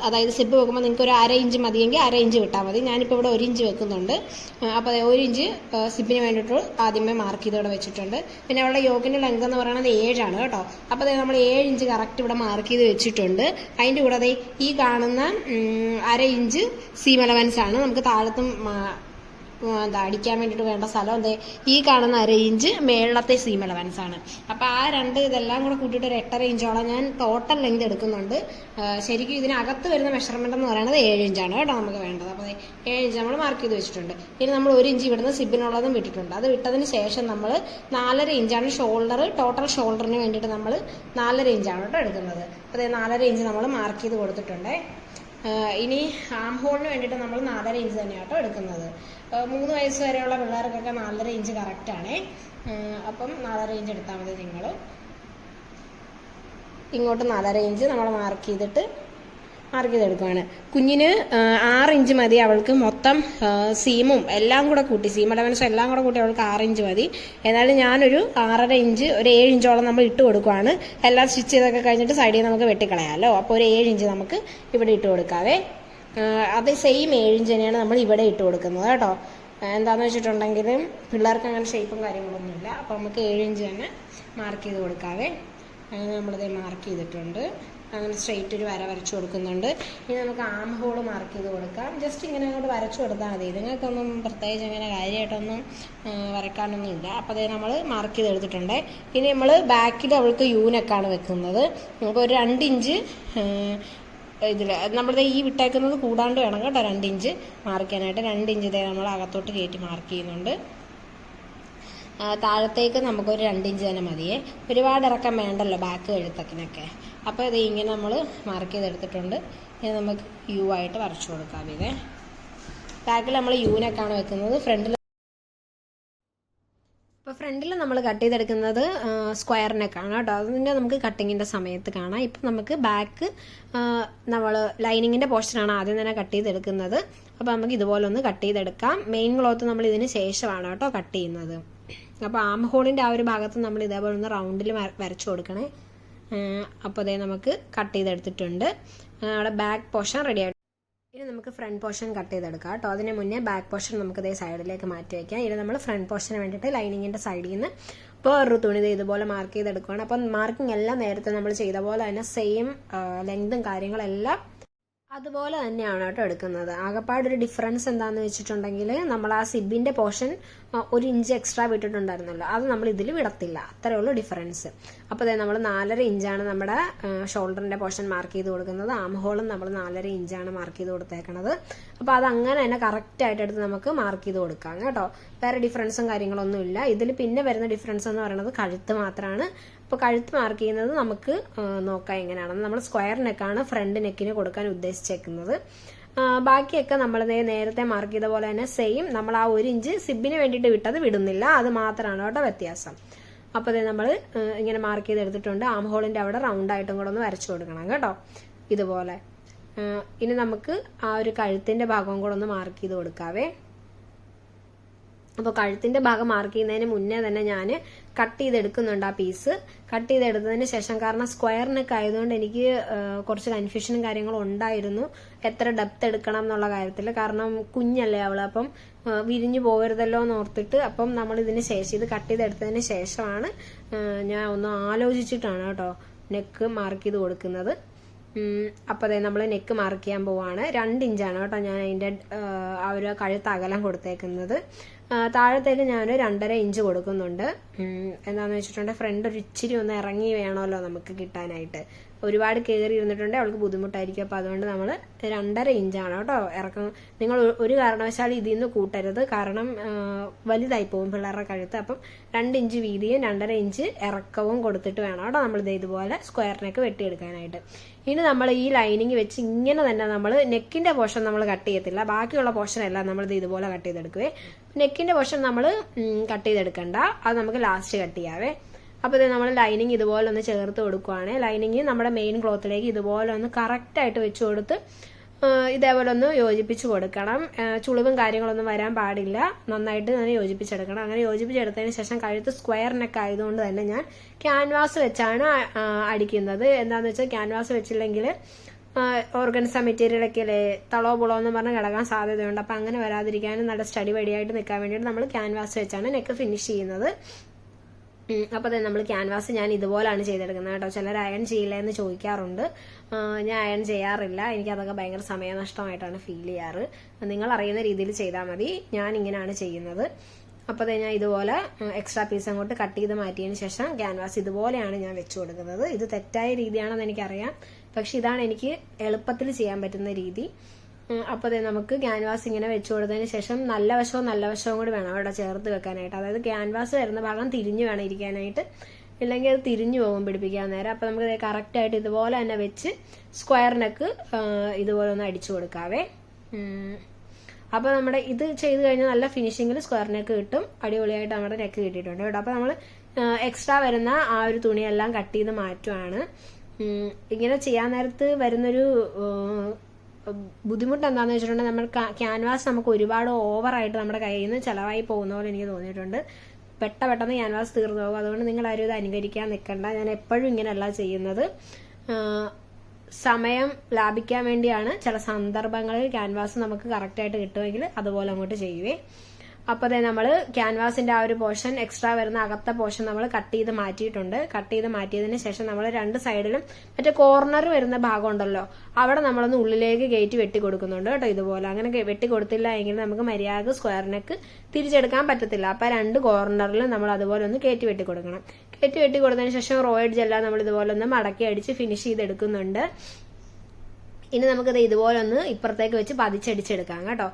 അതായത് സിബ് വെക്കുമ്പോൾ നിങ്ങൾക്ക് ഒരു 1/2 ഇഞ്ച് മതിയെങ്കിൽ 1/2 ഇഞ്ച് വിട്ടാൽ മതി. ഞാനിപ്പോൾ ഇവിടെ 1 ഇഞ്ച് വെക്കുന്നുണ്ട്. അപ്പോൾ 1 ഇഞ്ച് സിബിന് വേണ്ടിയിട്ട് ആദ്യമേ മാർക്ക് ചെയ്ത് ഇവിടെ വെച്ചിട്ടുണ്ട്. പിന്നെ അവളുടെ യോക്കിന്റെ ലെങ്ത് എന്ന് പറയുന്നത് 7 ആണ് കേട്ടോ. അപ്പോൾ നമ്മൾ 7 ഇഞ്ച് കറക്റ്റ് ഇവിടെ മാർക്ക് ചെയ്ത് വെച്ചിട്ടുണ്ട്. അതിൻ്റെ കൂടെ ഈ കാണുന്ന 1/2 ഇഞ്ച് സീം അലവൻസ് ആണ് നമുക്ക് താഴത്തും അടിക്കാൻ വേണ്ടിയിട്ട് വേണ്ട സ്ഥലം. ഈ കാണുന്ന 1/2 ഇഞ്ച് മേളത്തെ സീം അലവൻസ് ആണ്. അപ്പോൾ ആ ഇതെല്ലാം കൂടെ കൂട്ടിയിട്ട് ഒരു 8.5 ഇഞ്ചോളം ഞാൻ ടോട്ടൽ ലെങ്ത് എടുക്കുന്നുണ്ട്. ശരിക്കും ഇതിനകത്ത് വരുന്ന മെഷർമെന്റ് എന്ന് പറയുന്നത് 7 ഇഞ്ചാണ് കേട്ടോ നമുക്ക് വേണ്ടത്. അപ്പോൾ 7 ഇഞ്ച് നമ്മൾ മാർക്ക് ചെയ്ത് വെച്ചിട്ടുണ്ട്. ഇനി നമ്മൾ 1 ഇഞ്ച് ഇവിടുന്ന് സിബിനുള്ളതും വിട്ടിട്ടുണ്ട്. അത് വിട്ടതിന് ശേഷം നമ്മൾ 4.5 ഇഞ്ചാണ് ഷോൾഡർ, ടോട്ടൽ ഷോൾഡറിന് വേണ്ടിയിട്ട് നമ്മൾ 4.5 ഇഞ്ചാണ് കേട്ടോ എടുക്കുന്നത്. അപ്പോൾ 4.5 ഇഞ്ച് നമ്മൾ മാർക്ക് ചെയ്ത് കൊടുത്തിട്ടുണ്ട്. ഇനി ആം ഹോളിന് വേണ്ടിയിട്ട് നമ്മൾ 4.5 ഇഞ്ച് തന്നെയാണ് കേട്ടോ എടുക്കുന്നത്. 3 വയസ്സ് വരെയുള്ള പിള്ളേർക്കൊക്കെ 4.5 ഇഞ്ച് കറക്റ്റാണേ. അപ്പം 4.5 ഇഞ്ച് എടുത്താൽ മതി നിങ്ങൾ. ഇങ്ങോട്ട് 4.5 ഇഞ്ച് നമ്മൾ മാർക്ക് ചെയ്തെടുക്കുകയാണ്. കുഞ്ഞിന് 6 ഇഞ്ച് മതി അവൾക്ക്. മൊത്തം സീമും എല്ലാം കൂടെ കൂട്ടി, സീം അലവൻസും എല്ലാം കൂടെ കൂട്ടി അവൾക്ക് 6 ഇഞ്ച് മതി. എന്നാലും ഞാനൊരു 6.5 ഇഞ്ച്, ഒരു 7 ഇഞ്ചോളം നമ്മൾ ഇട്ട് കൊടുക്കുവാണ്. എല്ലാം സ്റ്റിച്ച് ചെയ്തൊക്കെ കഴിഞ്ഞിട്ട് സൈഡിൽ നമുക്ക് വെട്ടിക്കളയാമല്ലോ. അപ്പോൾ ഒരു 7 ഇഞ്ച് നമുക്ക് ഇവിടെ ഇട്ട് കൊടുക്കാവേ. അത് സെയിം 7 ഇഞ്ച് തന്നെയാണ് നമ്മൾ ഇവിടെ ഇട്ട് കൊടുക്കുന്നത് കേട്ടോ. എന്താണെന്ന് വെച്ചിട്ടുണ്ടെങ്കിൽ പിള്ളേർക്ക് അങ്ങനെ ഷേപ്പും കാര്യങ്ങളൊന്നുമില്ല. അപ്പോൾ നമുക്ക് 7 ഇഞ്ച് തന്നെ മാർക്ക് ചെയ്ത് കൊടുക്കാവേ. അങ്ങനെ നമ്മളിത് മാർക്ക് ചെയ്തിട്ടുണ്ട്. അങ്ങനെ സ്ട്രെയിറ്റ് ഒരു വര വരച്ചു കൊടുക്കുന്നുണ്ട്. ഇനി നമുക്ക് ആം ഹോൾ മാർക്ക് ചെയ്ത് കൊടുക്കാം. ജസ്റ്റ് ഇങ്ങനെ അങ്ങോട്ട് വരച്ചു കൊടുത്താൽ മതി. നിങ്ങൾക്കൊന്നും പ്രത്യേകിച്ച് അങ്ങനെ കാര്യമായിട്ടൊന്നും വരക്കാനൊന്നും ഇല്ല. അപ്പോൾ അതേ നമ്മൾ മാർക്ക് ചെയ്തെടുത്തിട്ടുണ്ട്. ഇനി നമ്മൾ ബാക്കിൽ അവൾക്ക് യൂനെക്കാണ് വെക്കുന്നത്. നമുക്ക് ഒരു 2 ഇഞ്ച് ഇതിൽ നമ്മളിത് ഈ വിട്ടേക്കുന്നത് കൂടാണ്ട് വേണം കേട്ടോ 2 ഇഞ്ച് മാർക്ക് ചെയ്യാനായിട്ട്. 2 ഇഞ്ച് ഇതേ നമ്മൾ അകത്തോട്ട് കയറ്റി മാർക്ക് ചെയ്യുന്നുണ്ട്. താഴത്തേക്ക് നമുക്കൊരു 2 ഇഞ്ച് തന്നെ മതിയേ. ഒരുപാട് ഇറക്കം വേണ്ടല്ലോ ബാക്ക് കഴുത്തക്കിനൊക്കെ. അപ്പോൾ ഇത് ഇങ്ങനെ നമ്മൾ മാർക്ക് ചെയ്തെടുത്തിട്ടുണ്ട്. ഇനി നമുക്ക് യു ആയിട്ട് വരച്ചു കൊടുക്കാം. ഇതേ ബാക്കിൽ നമ്മൾ യൂനെക്കാണ് വെക്കുന്നത്. ഫ്രണ്ടിൽ നമ്മൾ കട്ട് ചെയ്തെടുക്കുന്നത് സ്ക്വയർ നെക്കാണ് കേട്ടോ. അതിൻ്റെ നമുക്ക് കട്ടിങ്ങിൻ്റെ സമയത്ത് കാണാം. ഇപ്പം നമുക്ക് ബാക്ക് നമ്മൾ ലൈനിങ്ങിൻ്റെ പോർഷനാണ് ആദ്യം തന്നെ കട്ട് ചെയ്തെടുക്കുന്നത്. അപ്പോൾ നമുക്ക് ഇതുപോലെ ഒന്ന് കട്ട് ചെയ്തെടുക്കാം. മെയിൻ ക്ലോത്ത് നമ്മൾ ഇതിന് ശേഷമാണ് കേട്ടോ കട്ട് ചെയ്യുന്നത്. അപ്പോൾ ആം ഹോളിൻ്റെ ആ ഒരു ഭാഗത്ത് നമ്മൾ ഇതേപോലെ ഒന്ന് റൗണ്ടിൽ വരച്ചു കൊടുക്കണേ. അപ്പോൾ അതേ നമുക്ക് കട്ട് ചെയ്തെടുത്തിട്ടുണ്ട്. നമ്മുടെ ബാക്ക് പോർഷൻ റെഡി ആയിട്ട്. ഇനി നമുക്ക് ഫ്രണ്ട് പോർഷൻ കട്ട് ചെയ്തെടുക്കാം കേട്ടോ. അതിന് മുന്നേ ബാക്ക് പോർഷൻ നമുക്ക് ഇതേ സൈഡിലേക്ക് മാറ്റി വയ്ക്കാം. ഇനി നമ്മൾ ഫ്രണ്ട് പോർഷന് വേണ്ടിയിട്ട് ലൈനിങ്ങിൻ്റെ സൈഡിൽ നിന്ന് വേറൊരു തുണി ഇതുപോലെ മാർക്ക് ചെയ്തെടുക്കുകയാണ്. അപ്പം മാർക്കിംഗ് എല്ലാം നേരത്തെ നമ്മൾ ചെയ്ത പോലെ തന്നെ സെയിം ലെങ്തും കാര്യങ്ങളെല്ലാം അതുപോലെ തന്നെയാണ് കേട്ടോ എടുക്കുന്നത്. ആകെപ്പാടൊരു ഡിഫറൻസ് എന്താണെന്ന് വെച്ചിട്ടുണ്ടെങ്കിൽ നമ്മൾ ആ സിബിൻ്റെ പോർഷൻ 1 ഇഞ്ച് എക്സ്ട്രാ വിട്ടിട്ടുണ്ടായിരുന്നല്ലോ, അത് നമ്മൾ ഇതിൽ വിടത്തില്ല. അത്രയേ ഉള്ളൂ ഡിഫറൻസ്. അപ്പോൾ അതെ നമ്മൾ 4.5 ഇഞ്ചാണ് നമ്മുടെ ഷോൾഡറിൻ്റെ പോർഷൻ മാർക്ക് ചെയ്ത് കൊടുക്കുന്നത്. ആം ഹോളും നമ്മൾ 4.5 ഇഞ്ചാണ് മാർക്ക് ചെയ്ത് കൊടുത്തേക്കണത്. അപ്പോൾ അത് അങ്ങനെ തന്നെ കറക്റ്റായിട്ട് എടുത്ത് നമുക്ക് മാർക്ക് ചെയ്ത് കൊടുക്കാം കേട്ടോ. വേറെ ഡിഫറൻസും കാര്യങ്ങളൊന്നുമില്ല. ഇതിൽ പിന്നെ വരുന്ന ഡിഫറൻസ് എന്ന് പറയുന്നത് കഴുത്ത് മാത്രമാണ്. അപ്പോൾ കഴുത്ത് മാർക്ക് ചെയ്യുന്നത് നമുക്ക് നോക്കാം എങ്ങനെയാണെന്ന്. നമ്മൾ സ്ക്വയർ നെക്കാണ് ഫ്രണ്ട് നെക്കിന് കൊടുക്കാൻ ഉദ്ദേശിച്ചേക്കുന്നത്. ബാക്കിയൊക്കെ നമ്മൾ നേരത്തെ മാർക്ക് ചെയ്ത പോലെ തന്നെ സെയിം. നമ്മൾ ആ 1 ഇഞ്ച് സിബിന് വേണ്ടിയിട്ട് വിട്ടത് വിടുന്നില്ല, അത് മാത്രമാണ് കേട്ടോ വ്യത്യാസം. അപ്പോൾ അതേ നമ്മൾ ഇങ്ങനെ മാർക്ക് ചെയ്തെടുത്തിട്ടുണ്ട്. ആം ഹോളിൻ്റെ അവിടെ റൗണ്ടായിട്ടും കൂടെ ഒന്ന് വരച്ചു കൊടുക്കണം കേട്ടോ ഇതുപോലെ. ഇനി നമുക്ക് ആ ഒരു കഴുത്തിൻ്റെ ഭാഗവും കൂടെ ഒന്ന് മാർക്ക് ചെയ്ത് കൊടുക്കാവേ. അപ്പോൾ കഴുത്തിൻ്റെ ഭാഗം മാർക്ക് ചെയ്യുന്നതിന് മുന്നേ തന്നെ ഞാൻ കട്ട് ചെയ്തെടുക്കുന്നുണ്ട് ആ പീസ്. കട്ട് ചെയ്തെടുത്തതിന് ശേഷം, കാരണം സ്ക്വയർ നെക്ക് ആയതുകൊണ്ട് എനിക്ക് കുറച്ച് കൺഫ്യൂഷനും കാര്യങ്ങളും ഉണ്ടായിരുന്നു എത്ര ഡെപ്ത് എടുക്കണം എന്നുള്ള കാര്യത്തിൽ. കാരണം കുഞ്ഞല്ലേ അവള്, അപ്പം വിരിഞ്ഞു പോകരുതല്ലോ എന്ന് ഓർത്തിട്ട്. അപ്പം നമ്മൾ ഇതിന് ശേഷം ഇത് കട്ട് ചെയ്തെടുത്തതിന് ശേഷമാണ് ഞാൻ ഒന്ന് ആലോചിച്ചിട്ടാണ് കേട്ടോ നെക്ക് മാർക്ക് ചെയ്ത് കൊടുക്കുന്നത്. അപ്പോൾ അതെ നമ്മൾ നെക്ക് മാർക്ക് ചെയ്യാൻ പോവാണ്. 2 ഇഞ്ചാണ് കേട്ടോ ഞാൻ അതിൻ്റെ ആ ഒരു കഴുത്ത് അകലം കൊടുത്തേക്കുന്നത്. താഴത്തേക്ക് ഞാൻ 2.5 ഇഞ്ച് കൊടുക്കുന്നുണ്ട്. എന്താണെന്ന് വെച്ചിട്ടുണ്ടെങ്കിൽ ഫ്രണ്ട് ഒരു ഇച്ചിരി ഒന്ന് ഇറങ്ങി വേണമല്ലോ നമുക്ക് കിട്ടാനായിട്ട്. ഒരുപാട് കയറി ഇരുന്നിട്ടുണ്ടെങ്കിൽ അവൾക്ക് ബുദ്ധിമുട്ടായിരിക്കും. അപ്പോൾ അതുകൊണ്ട് നമ്മൾ 2.5 ഇഞ്ചാണ് കേട്ടോ ഇറക്കം. നിങ്ങൾ ഒരു കാരണവശാലും ഇതിൽ നിന്ന് കൂട്ടരുത്, കാരണം വലുതായി പോകും പിള്ളേരുടെ കഴുത്ത്. അപ്പം 2 ഇഞ്ച് വീതിയും 2.5 ഇഞ്ച് ഇറക്കവും കൊടുത്തിട്ട് വേണം കേട്ടോ നമ്മൾ ഇതുപോലെ സ്ക്വയർ നെക്ക് വെട്ടിയെടുക്കാനായിട്ട്. ഇനി നമ്മൾ ഈ ലൈനിങ് വെച്ച് ഇങ്ങനെ തന്നെ നമ്മൾ നെക്കിൻ്റെ പോർഷൻ നമ്മൾ കട്ട് ചെയ്യത്തില്ല. ബാക്കിയുള്ള പോർഷൻ എല്ലാം നമ്മൾ ഇതുപോലെ കട്ട് ചെയ്തെടുക്കുവേ. നെക്കിൻ്റെ പോർഷൻ നമ്മൾ കട്ട് ചെയ്തെടുക്കണ്ട, അത് നമുക്ക് ലാസ്റ്റ് കട്ട് ചെയ്യാവേ. അപ്പോൾ ഇത് നമ്മൾ ലൈനിങ് ഇതുപോലെ ഒന്ന് ചേർത്ത് കൊടുക്കുവാണ്. ലൈനിങ് നമ്മുടെ മെയിൻ ക്ലോത്തിലേക്ക് ഇതുപോലെ ഒന്ന് കറക്റ്റായിട്ട് വെച്ച് കൊടുത്ത് ഇതേപോലെ ഒന്ന് യോജിപ്പിച്ച് കൊടുക്കണം. ചുളിവും കാര്യങ്ങളൊന്നും വരാൻ പാടില്ല. നന്നായിട്ട് തന്നെ യോജിപ്പിച്ചെടുക്കണം. അങ്ങനെ യോജിപ്പിച്ചെടുത്തതിന് ശേഷം കഴുത്ത് സ്ക്വയർ നെക്ക് ആയതുകൊണ്ട് തന്നെ ഞാൻ ക്യാൻവാസ് വെച്ചാണ് അടിക്കുന്നത്. എന്താണെന്ന് വെച്ചാൽ ക്യാൻവാസ് വെച്ചില്ലെങ്കിൽ ഓർഗൻസ മെറ്റീരിയലൊക്കെ അല്ലേ തളോ പുളോ എന്ന് പറഞ്ഞ് കിടക്കാൻ സാധ്യതയുണ്ട്. അപ്പം അങ്ങനെ വരാതിരിക്കാനും നല്ല സ്റ്റഡി വടിയായിട്ട് നിൽക്കാൻ വേണ്ടിയിട്ട് നമ്മൾ ക്യാൻവാസ് വെച്ചാണ് നെക്ക് ഫിനിഷ് ചെയ്യുന്നത്. അപ്പോൾ തന്നെ നമ്മൾ ക്യാൻവാസ് ഞാൻ ഇതുപോലാണ് ചെയ്തെടുക്കുന്നത് കേട്ടോ. ചിലർ അയൺ ചെയ്യില്ല എന്ന് ചോദിക്കാറുണ്ട്. ഞാൻ അയൺ ചെയ്യാറില്ല. എനിക്കതൊക്കെ ഭയങ്കര സമയനഷ്ടമായിട്ടാണ് ഫീൽ ചെയ്യാറ്. നിങ്ങൾ അറിയുന്ന രീതിയിൽ ചെയ്താൽ മതി. ഞാൻ ഇങ്ങനെയാണ് ചെയ്യുന്നത്. അപ്പോൾ തന്നെ ഞാൻ ഇതുപോലെ എക്സ്ട്രാ പീസ് അങ്ങോട്ട് കട്ട് ചെയ്ത് മാറ്റിയതിന് ശേഷം ക്യാൻവാസ് ഇതുപോലെയാണ് ഞാൻ വെച്ച് കൊടുക്കുന്നത്. ഇത് തെറ്റായ രീതിയാണെന്ന് എനിക്കറിയാം, പക്ഷെ ഇതാണ് എനിക്ക് എളുപ്പത്തിൽ ചെയ്യാൻ പറ്റുന്ന രീതി. അപ്പോൾ അതെ നമുക്ക് ക്യാൻവാസ് ഇങ്ങനെ വെച്ച് കൊടുത്തതിന് ശേഷം നല്ല വശവും കൂടി വേണം അവിടെ ചേർത്ത് വെക്കാനായിട്ട്. അതായത് ക്യാൻവാസ് വരുന്ന ഭാഗം തിരിഞ്ഞു വേണം ഇരിക്കാനായിട്ട്, ഇല്ലെങ്കിൽ അത് തിരിഞ്ഞു പോകും പിടിപ്പിക്കാൻ നേരം. അപ്പോൾ നമുക്ക് കറക്റ്റായിട്ട് ഇതുപോലെ തന്നെ വെച്ച് സ്ക്വയർ നെക്ക് ഇതുപോലെ ഒന്ന് അടിച്ചു കൊടുക്കാവേ. അപ്പോൾ നമ്മുടെ ഇത് ചെയ്ത് കഴിഞ്ഞാൽ നല്ല ഫിനിഷിങ്ങിൽ സ്ക്വയർ നെക്ക് കിട്ടും. അടിപൊളിയായിട്ട് നമ്മുടെ നെക്ക് കിട്ടിയിട്ടുണ്ട് കേട്ടോ. അപ്പോൾ നമ്മൾ എക്സ്ട്രാ വരുന്ന ആ ഒരു തുണിയെല്ലാം കട്ട് ചെയ്ത് മാറ്റുവാണ്. ഇങ്ങനെ ചെയ്യാൻ നേരത്ത് വരുന്നൊരു ബുദ്ധിമുട്ട് എന്താണെന്ന് വെച്ചിട്ടുണ്ടെങ്കിൽ നമ്മൾ ക്യാൻവാസ് നമുക്ക് ഒരുപാട് ഓവറായിട്ട് നമ്മുടെ കയ്യിൽ നിന്ന് ചിലവായി പോകുന്ന പോലെ എനിക്ക് തോന്നിയിട്ടുണ്ട്. പെട്ടെന്ന് ക്യാൻവാസ് തീർന്നു പോകും. അതുകൊണ്ട് നിങ്ങൾ ആരും ഇത് അനുകരിക്കാൻ നിൽക്കണ്ട. ഞാൻ എപ്പോഴും ഇങ്ങനെയല്ല ചെയ്യുന്നത്. സമയം ലാഭിക്കാൻ വേണ്ടിയാണ് ചില സന്ദർഭങ്ങളിൽ ക്യാൻവാസ് നമുക്ക് കറക്റ്റായിട്ട് കിട്ടുമെങ്കിൽ അതുപോലെ അങ്ങോട്ട് ചെയ്യുവേ. അപ്പോൾ അതേ നമ്മൾ ക്യാൻവാസിന്റെ ആ ഒരു പോർഷൻ എക്സ്ട്രാ വരുന്ന അകത്തെ പോർഷൻ നമ്മൾ കട്ട് ചെയ്ത് മാറ്റിയിട്ടുണ്ട്. കട്ട് ചെയ്ത് മാറ്റിയതിന് ശേഷം നമ്മൾ രണ്ട് സൈഡിലും മറ്റേ കോർണർ വരുന്ന ഭാഗം ഉണ്ടല്ലോ, അവിടെ നമ്മളൊന്ന് ഉള്ളിലേക്ക് കയറ്റി വെട്ടി കൊടുക്കുന്നുണ്ട് കേട്ടോ. ഇതുപോലെ അങ്ങനെ വെട്ടി കൊടുത്തില്ല എങ്കിൽ നമുക്ക് മര്യാദ സ്ക്വയർ നെക്ക് തിരിച്ചെടുക്കാൻ പറ്റത്തില്ല. അപ്പോൾ രണ്ട് കോർണറിലും നമ്മൾ അതുപോലെ ഒന്ന് കയറ്റി വെട്ടി കൊടുക്കണം. കയറ്റി വെട്ടി കൊടുത്തതിന് ശേഷം റോ എഡ്ജ് എല്ലാം നമ്മൾ ഇതുപോലെ ഒന്ന് മടക്കി അടിച്ച് ഫിനിഷ് ചെയ്തെടുക്കുന്നുണ്ട്. ഇനി നമുക്കത് ഇതുപോലെ ഒന്ന് ഇപ്പുറത്തേക്ക് വെച്ച് പതിച്ചടിച്ചെടുക്കാം കേട്ടോ.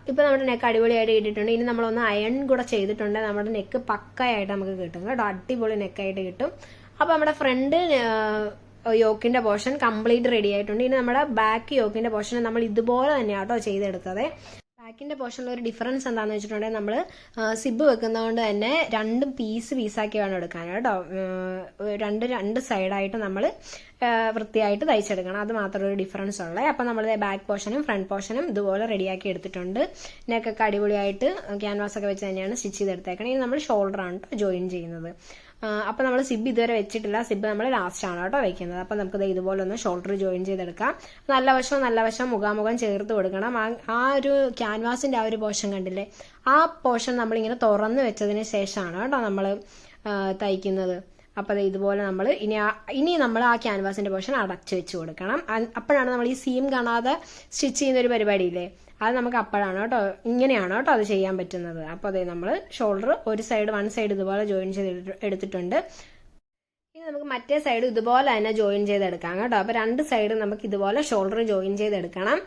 ഇപ്പൊ നമ്മുടെ നെക്ക് അടിപൊളിയായിട്ട് കിട്ടിയിട്ടുണ്ട്. ഇനി നമ്മളൊന്ന് അയൺ കൂടെ ചെയ്തിട്ടുണ്ട്. നമ്മുടെ നെക്ക് പക്കയായിട്ട് നമുക്ക് കിട്ടും കേട്ടോ. അടിപൊളി നെക്കായിട്ട് കിട്ടും. അപ്പൊ നമ്മുടെ ഫ്രണ്ട് യോക്കിന്റെ പോർഷൻ കംപ്ലീറ്റ് റെഡി ആയിട്ടുണ്ട്. ഇനി നമ്മുടെ ബാക്ക് യോക്കിന്റെ പോർഷൻ നമ്മൾ ഇതുപോലെ തന്നെയാണ് കേട്ടോ ചെയ്തെടുത്തത്. ബാക്കിന്റെ പോർഷനിൽ ഒരു ഡിഫറൻസ് എന്താണെന്ന് വെച്ചിട്ടുണ്ടെങ്കിൽ നമ്മൾ സിബ് വെക്കുന്നതുകൊണ്ട് തന്നെ രണ്ടും പീസാക്കി വേണം എടുക്കാൻ കേട്ടോ. രണ്ട് സൈഡായിട്ട് നമ്മൾ വൃത്തിയായിട്ട് തയ്ച്ചെടുക്കണം. അത് മാത്രമേ ഒരു ഡിഫറൻസ് ഉള്ളേ. അപ്പം നമ്മൾ ബാക്ക് പോർഷനും ഫ്രണ്ട് പോർഷനും ഇതുപോലെ റെഡിയാക്കി എടുത്തിട്ടുണ്ട്. നെക്കൊക്കെ അടിപൊളിയായിട്ട് ക്യാൻവാസ് ഒക്കെ വെച്ച് തന്നെയാണ് സ്റ്റിച്ച് ചെയ്തെടുത്തേക്കണം. ഇനി നമ്മൾ ഷോൾഡറാണ് കേട്ടോ ജോയിൻ ചെയ്യുന്നത്. അപ്പം നമ്മൾ സിബ് ഇതുവരെ വെച്ചിട്ടില്ല. സിബ് നമ്മൾ ലാസ്റ്റ് ആണ് കേട്ടോ വെക്കുന്നത്. അപ്പം നമുക്ക് ഇതുപോലെ ഒന്ന് ഷോൾഡർ ജോയിൻ ചെയ്തെടുക്കാം. നല്ല വശം മുഖാമുഖം ചേർത്ത് കൊടുക്കണം. ആ ഒരു ക്യാൻവാസിന്റെ ആ ഒരു പോർഷൻ കണ്ടില്ലേ, ആ പോർഷൻ നമ്മളിങ്ങനെ തുറന്ന് വെച്ചതിന് ശേഷമാണ് കേട്ടോ നമ്മൾ തയ്ക്കുന്നത്. അപ്പം ഇതുപോലെ നമ്മൾ ഇനി നമ്മൾ ആ ക്യാൻവാസിന്റെ പോർഷൻ അടച്ചു വെച്ച് കൊടുക്കണം. അപ്പോഴാണ് നമ്മൾ ഈ സീം കാണാതെ സ്റ്റിച്ച് ചെയ്യുന്ന ഒരു പരിപാടിയില്ലേ, അത് നമുക്ക് അപ്പോഴാണ് കേട്ടോ, ഇങ്ങനെയാണ് കേട്ടോ അത് ചെയ്യാൻ പറ്റുന്നത്. അപ്പോൾ അതേ നമ്മൾ ഷോൾഡർ വൺ സൈഡ് ഇതുപോലെ ജോയിൻ ചെയ്ത് എടുത്തിട്ടുണ്ട്. ഇനി നമുക്ക് മറ്റേ സൈഡ് ഇതുപോലെ തന്നെ ജോയിൻ ചെയ്തെടുക്കാം കേട്ടോ. അപ്പോൾ രണ്ട് സൈഡ് നമുക്ക് ഇതുപോലെ ഷോൾഡർ ജോയിൻ ചെയ്തെടുക്കണം.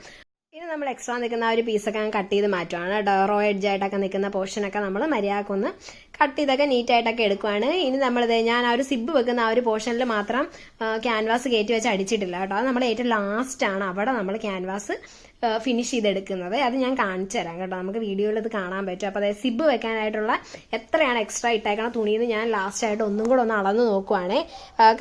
ഇനി നമ്മൾ എക്സ്ട്രാ നിൽക്കുന്ന ആ ഒരു പീസൊക്കെ കട്ട് ചെയ്ത് മാറ്റുവാണ് കേട്ടോ. റോ എഡ്ജായിട്ടൊക്കെ നിൽക്കുന്ന പോർഷനൊക്കെ നമ്മൾ മര്യാദക്കൊന്ന് കട്ട് ചെയ്തൊക്കെ നീറ്റായിട്ടൊക്കെ എടുക്കുവാണ്. ഇനി ഞാൻ ആ ഒരു സിബ് വെക്കുന്ന ആ ഒരു പോർഷനിൽ മാത്രം ക്യാൻവാസ് കയറ്റി വെച്ച് അടിച്ചിട്ടില്ല കേട്ടോ. അത് നമ്മൾ ഏറ്റവും ലാസ്റ്റ് ആണ് അവിടെ നമ്മൾ ക്യാൻവാസ് ഫിനിഷ് ചെയ്തെടുക്കുന്നത്. അത് ഞാൻ കാണിച്ചു തരാം കേട്ടോ. നമുക്ക് വീഡിയോയിൽ ഇത് കാണാൻ പറ്റും. അപ്പോൾ അതായത് സിബ് വെക്കാനായിട്ടുള്ള എത്രയാണ് എക്സ്ട്രാ ഇട്ടേക്കണം തുണിയെന്ന് ഞാൻ ലാസ്റ്റ് ആയിട്ട് ഒന്നും കൂടെ ഒന്ന് അളന്ന് നോക്കുവാണേ.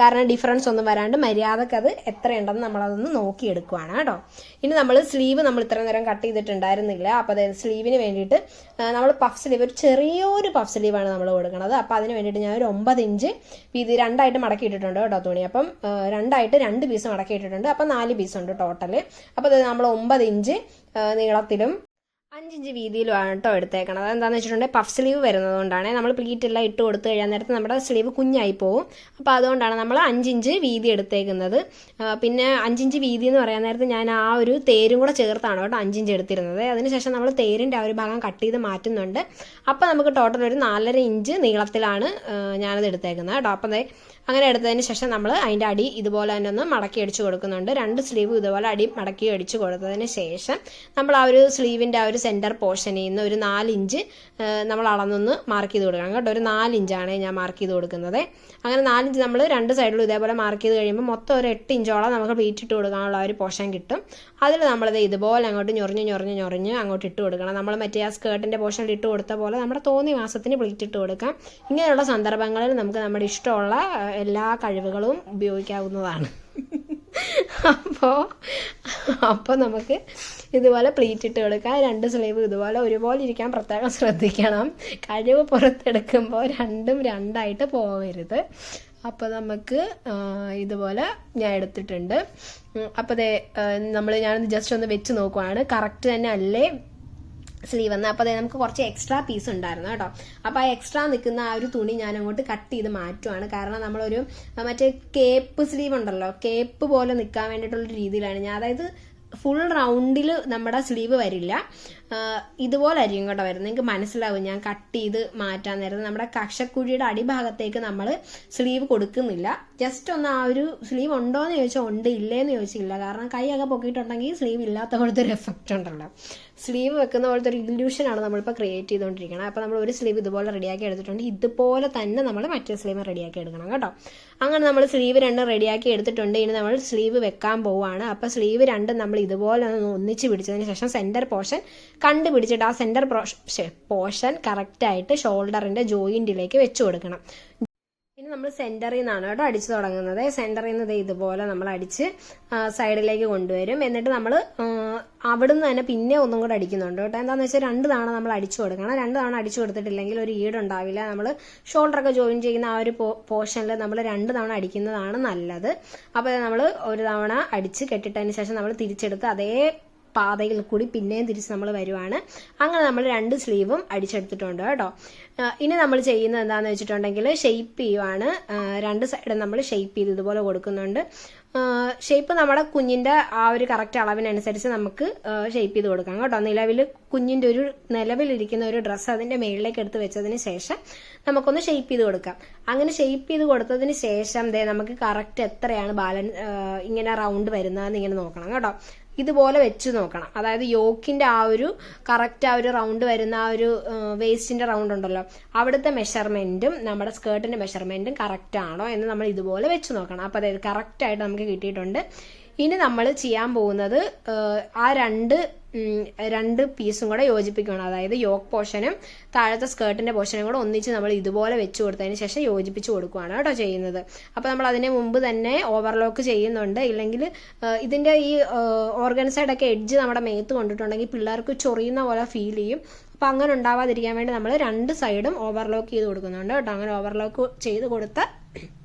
കാരണം ഡിഫറൻസ് ഒന്നും വരാണ്ട് മര്യാദക്ക് അത് എത്രയുണ്ടെന്ന് നമ്മളതൊന്ന് നോക്കിയെടുക്കുവാണ് കേട്ടോ. ഇനി നമ്മൾ സ്ലീവ് നമ്മൾ ഇത്ര നേരം കട്ട് ചെയ്തിട്ടുണ്ടായിരുന്നില്ല. അപ്പോൾ അതായത് സ്ലീവിന് വേണ്ടിയിട്ട് നമ്മൾ പഫ് സ്ലീവ്, ഒരു ചെറിയൊരു പഫ് സ്ലീവാണ് നമ്മൾ കൊടുക്കുന്നത്. അപ്പോൾ അതിന് വേണ്ടിയിട്ട് ഞാൻ ഒരു 9 ഇഞ്ച് വീതി രണ്ടായിട്ട് മടക്കി ഇട്ടിട്ടുണ്ട് കേട്ടോ തുണി. അപ്പം രണ്ടായിട്ട് 2 പീസ് മടക്കി ഇട്ടിട്ടുണ്ട്. അപ്പം 4 പീസ് ഉണ്ട് ടോട്ടല്. അപ്പോൾ അത് നമ്മൾ 9 ഇഞ്ച് നീളത്തിലും 5 ഇഞ്ച് വീതിയിലുമാണ് കേട്ടോ എടുത്തേക്കണം. അതെന്താണെന്ന് വെച്ചിട്ടുണ്ടെങ്കിൽ പഫ് സ്ലീവ് വരുന്നതുകൊണ്ടാണ്. നമ്മൾ പ്ലീറ്റ് എല്ലാം ഇട്ട് കൊടുത്തു കഴിയാൻ നേരത്ത് നമ്മുടെ സ്ലീവ് കുഞ്ഞായി പോകും. അപ്പോൾ അതുകൊണ്ടാണ് നമ്മൾ 5 ഇഞ്ച് വീതി എടുത്തേക്കുന്നത്. പിന്നെ 5 ഇഞ്ച് വീതി എന്ന് പറയാൻ നേരത്ത് ഞാൻ ആ ഒരു തേരും കൂടെ ചേർത്താണ് കേട്ടോ 5 ഇഞ്ച് എടുത്തിരുന്നത്. അതിനുശേഷം നമ്മൾ തേരിൻ്റെ ആ ഒരു ഭാഗം കട്ട് ചെയ്ത് മാറ്റുന്നുണ്ട്. അപ്പോൾ നമുക്ക് ടോട്ടൽ ഒരു 4.5 ഇഞ്ച് നീളത്തിലാണ് ഞാനത് എടുത്തേക്കുന്നത് കേട്ടോ. അപ്പം അങ്ങനെ എടുത്തതിന് ശേഷം നമ്മൾ അതിൻ്റെ അടി ഇതുപോലെ തന്നെ ഒന്ന് മടക്കി അടിച്ചു കൊടുക്കുന്നുണ്ട്. 2 സ്ലീവ് ഇതുപോലെ അടി മടക്കി അടിച്ചു കൊടുത്തതിന് ശേഷം നമ്മൾ ആ ഒരു സ്ലീവിൻ്റെ ആ ഒരു സെൻറ്റർ പോർഷനിൽ നിന്ന് ഒരു 4 ഇഞ്ച് നമ്മൾ അളന്നൊന്ന് മാർക്ക് ചെയ്ത് കൊടുക്കണം കേട്ടോ. ഒരു 4 ഇഞ്ചാണ് ഞാൻ മാർക്ക് ചെയ്ത് കൊടുക്കുന്നത്. അങ്ങനെ 4 ഇഞ്ച് നമ്മൾ 2 സൈഡിലും ഇതേപോലെ മാർക്ക് ചെയ്ത് കഴിയുമ്പോൾ മൊത്തം ഒരു 8 ഇഞ്ചോളം നമുക്ക് പ്ലീറ്റ് ഇട്ട് കൊടുക്കാനുള്ള ഒരു പോർഷൻ കിട്ടും. അതിൽ നമ്മളത് ഇതുപോലെ അങ്ങോട്ട് ഞൊറിഞ്ഞ് അങ്ങോട്ട് ഇട്ട് കൊടുക്കണം. നമ്മൾ മറ്റേ ആ സ്കേർട്ടിൻ്റെ പോർഷനിൽ ഇട്ട് കൊടുത്ത പോലെ നമ്മുടെ തോന്നിയ മാസത്തിന് പ്ലീറ്റ് ഇട്ട് കൊടുക്കാം. ഇങ്ങനെയുള്ള സന്ദർഭങ്ങളിൽ നമുക്ക് നമ്മുടെ ഇഷ്ടമുള്ള എല്ലാ കഴിവുകളും ഉപയോഗിക്കാവുന്നതാണ്. അപ്പോൾ നമുക്ക് ഇതുപോലെ പ്ലീറ്റ് ഇട്ട് കൊടുക്കാം. 2 സ്ലീവ് ഇതുപോലെ ഒരുപോലെ ഇരിക്കാൻ പ്രത്യേകം ശ്രദ്ധിക്കണം. കഴിവ് പുറത്തെടുക്കുമ്പോൾ രണ്ടും രണ്ടായിട്ട് പോകരുത്. അപ്പോൾ നമുക്ക് ഇതുപോലെ ഞാൻ എടുത്തിട്ടുണ്ട്. അപ്പോൾ ഞാനത് ജസ്റ്റ് ഒന്ന് വെച്ച് നോക്കുവാണ് കറക്റ്റ് തന്നെ അല്ലേ സ്ലീവ് എന്ന്. അപ്പോൾ നമുക്ക് കുറച്ച് എക്സ്ട്രാ പീസ് ഉണ്ടായിരുന്നു കേട്ടോ. അപ്പോൾ ആ എക്സ്ട്രാ നിൽക്കുന്ന ആ ഒരു തുണി ഞാൻ അങ്ങോട്ട് കട്ട് ചെയ്ത് മാറ്റുവാണ്. കാരണം നമ്മളൊരു മറ്റേ കേപ്പ് സ്ലീവ് ഉണ്ടല്ലോ, കേപ്പ് പോലെ നിൽക്കാൻ വേണ്ടിയിട്ടുള്ള രീതിയിലാണ് ഞാൻ, അതായത് ഫുൾ റൗണ്ടിൽ നമ്മുടെ സ്ലീവ് വരില്ല, ഇതുപോലെ ആയിരിക്കും കേട്ടോ വരുന്നത്. നിങ്ങൾക്ക് മനസ്സിലാവും ഞാൻ കട്ട് ചെയ്ത് മാറ്റാൻ നേരം നമ്മുടെ കക്ഷക്കുഴിയുടെ അടിഭാഗത്തേക്ക് നമ്മൾ സ്ലീവ് കൊടുക്കുന്നില്ല. ജസ്റ്റ് ഒന്ന് ആ ഒരു സ്ലീവ് ഉണ്ടോ എന്ന് ചോദിച്ചാൽ ഉണ്ട്, ഇല്ലേന്ന് ചോദിച്ചില്ല. കാരണം കൈയൊക്കെ പൊക്കിയിട്ടുണ്ടെങ്കിൽ സ്ലീവ് ഇല്ലാത്ത പോലത്തെ ഒരു എഫക്റ്റ് ഉണ്ടല്ലോ. സ്ലീവ് വെക്കുന്ന പോലത്തെ ഒരു ഇല്യൂഷനാണ് നമ്മളിപ്പോൾ ക്രിയേറ്റ് ചെയ്തുകൊണ്ടിരിക്കുന്നത്. അപ്പോൾ നമ്മൾ ഒരു സ്ലീവ് ഇതുപോലെ റെഡിയാക്കി എടുത്തിട്ടുണ്ട്. ഇതുപോലെ തന്നെ നമ്മൾ മറ്റേ സ്ലീവ് റെഡിയാക്കി എടുക്കണം കേട്ടോ. അങ്ങനെ നമ്മൾ സ്ലീവ് 2 റെഡിയാക്കി എടുത്തിട്ടുണ്ട്. ഇനി നമ്മൾ സ്ലീവ് വെക്കാൻ പോവുകയാണ്. അപ്പോൾ സ്ലീവ് 2 നമ്മൾ ഇതുപോലെ ഒന്ന് ഒന്നിച്ച് പിടിച്ചതിന് ശേഷം സെൻറ്റർ പോർഷൻ കണ്ടുപിടിച്ചിട്ട് ആ സെൻറ്റർ പോർഷൻ കറക്റ്റായിട്ട് ഷോൾഡറിൻ്റെ ജോയിൻറ്റിലേക്ക് വെച്ച് കൊടുക്കണം. ഇനി ഇനി നമ്മൾ സെന്ററിൽ നിന്നാണ് കേട്ടോ അടിച്ചു തുടങ്ങുന്നത്. സെന്ററിൽ നിന്ന് ഇതുപോലെ നമ്മൾ അടിച്ച് സൈഡിലേക്ക് കൊണ്ടുവരും. എന്നിട്ട് നമ്മൾ അവിടുന്ന് തന്നെ പിന്നെ ഒന്നും കൂടെ അടിക്കുന്നുണ്ട് കേട്ടോ. എന്താണെന്ന് വെച്ചാൽ 2 തവണ നമ്മൾ അടിച്ചു കൊടുക്കണം. 2 തവണ അടിച്ചു കൊടുത്തിട്ടില്ലെങ്കിൽ ഒരു ഈടുണ്ടാവില്ല. നമ്മൾ ഷോൾഡറൊക്കെ ജോയിൻ ചെയ്യുന്ന ആ ഒരു പോർഷനിൽ നമ്മൾ 2 തവണ അടിക്കുന്നതാണ് നല്ലത്. അപ്പോൾ നമ്മൾ ഒരു തവണ അടിച്ച് കെട്ടിട്ടതിന് ശേഷം നമ്മൾ തിരിച്ചെടുത്ത് അതേ പാതയിൽ കൂടി പിന്നെയും തിരിച്ച് നമ്മൾ വരുവാണ്. അങ്ങനെ നമ്മൾ 2 സ്ലീവും അടിച്ചെടുത്തിട്ടുണ്ട് കേട്ടോ. ഇനി നമ്മൾ ചെയ്യുന്നത് എന്താണെന്ന് വെച്ചിട്ടുണ്ടെങ്കിൽ ഷെയ്പ്പ് ചെയ്യുവാണ്. 2 സൈഡും നമ്മൾ ഷെയ്പ്പ് ചെയ്ത് ഇതുപോലെ കൊടുക്കുന്നുണ്ട്. ഷേപ്പ് നമ്മുടെ കുഞ്ഞിൻ്റെ ആ ഒരു കറക്റ്റ് അളവിനനുസരിച്ച് നമുക്ക് ഷേപ്പ് ചെയ്ത് കൊടുക്കാം കേട്ടോ. കുഞ്ഞിൻ്റെ ഒരു നിലവിലിരിക്കുന്ന ഒരു ഡ്രസ്സ് അതിൻ്റെ മേളിലേക്ക് എടുത്ത് വെച്ചതിന് ശേഷം നമുക്കൊന്ന് ഷേപ്പ് ചെയ്ത് കൊടുക്കാം. അങ്ങനെ ഷേപ്പ് ചെയ്ത് കൊടുത്തതിന് ശേഷം നമുക്ക് കറക്റ്റ് എത്രയാണ് ബാലൻസ് ഇങ്ങനെ റൗണ്ട് വരുന്നതെന്ന് ഇങ്ങനെ നോക്കണം കേട്ടോ. ഇതുപോലെ വെച്ച് നോക്കണം. അതായത് യോക്കിന്റെ ആ ഒരു കറക്റ്റ് ആ ഒരു റൗണ്ട് വരുന്ന ആ ഒരു വേസ്റ്റിന്റെ റൗണ്ട് ഉണ്ടല്ലോ, അവിടുത്തെ മെഷർമെന്റും നമ്മുടെ സ്കേർട്ടിന്റെ മെഷർമെന്റും കറക്റ്റ് ആണോ എന്ന് നമ്മൾ ഇതുപോലെ വെച്ച് നോക്കണം. അപ്പോൾ അതായത് കറക്റ്റ് ആയിട്ട് നമുക്ക് കിട്ടിയിട്ടുണ്ട്. ഇനി നമ്മൾ ചെയ്യാൻ പോകുന്നത് ആ രണ്ട് പീസും കൂടെ യോജിപ്പിക്കണം. അതായത് യോക്ക് പോർഷനും താഴത്തെ സ്കേർട്ടിന്റെ പോർഷനും കൂടെ ഒന്നിച്ച് നമ്മൾ ഇതുപോലെ വെച്ച് കൊടുത്തതിന് ശേഷം യോജിപ്പിച്ച് കൊടുക്കുകയാണ് കേട്ടോ ചെയ്യുന്നത്. അപ്പോൾ നമ്മൾ അതിന് മുമ്പ് തന്നെ ഓവർലോക്ക് ചെയ്യുന്നുണ്ട്. ഇല്ലെങ്കിൽ ഇതിന്റെ ഈ ഓർഗൻസൈഡൊക്കെ എഡ്ജ് നമ്മുടെ മേത്ത് കൊണ്ടിട്ടുണ്ടെങ്കിൽ പിള്ളേർക്ക് ചൊറിയുന്ന പോലെ ഫീൽ ചെയ്യും. അപ്പം അങ്ങനെ ഉണ്ടാവാതിരിക്കാൻ വേണ്ടി നമ്മൾ 2 സൈഡും ഓവർലോക്ക് ചെയ്ത് കൊടുക്കുന്നുണ്ട് കേട്ടോ. അങ്ങനെ ഓവർലോക്ക് ചെയ്ത് കൊടുത്ത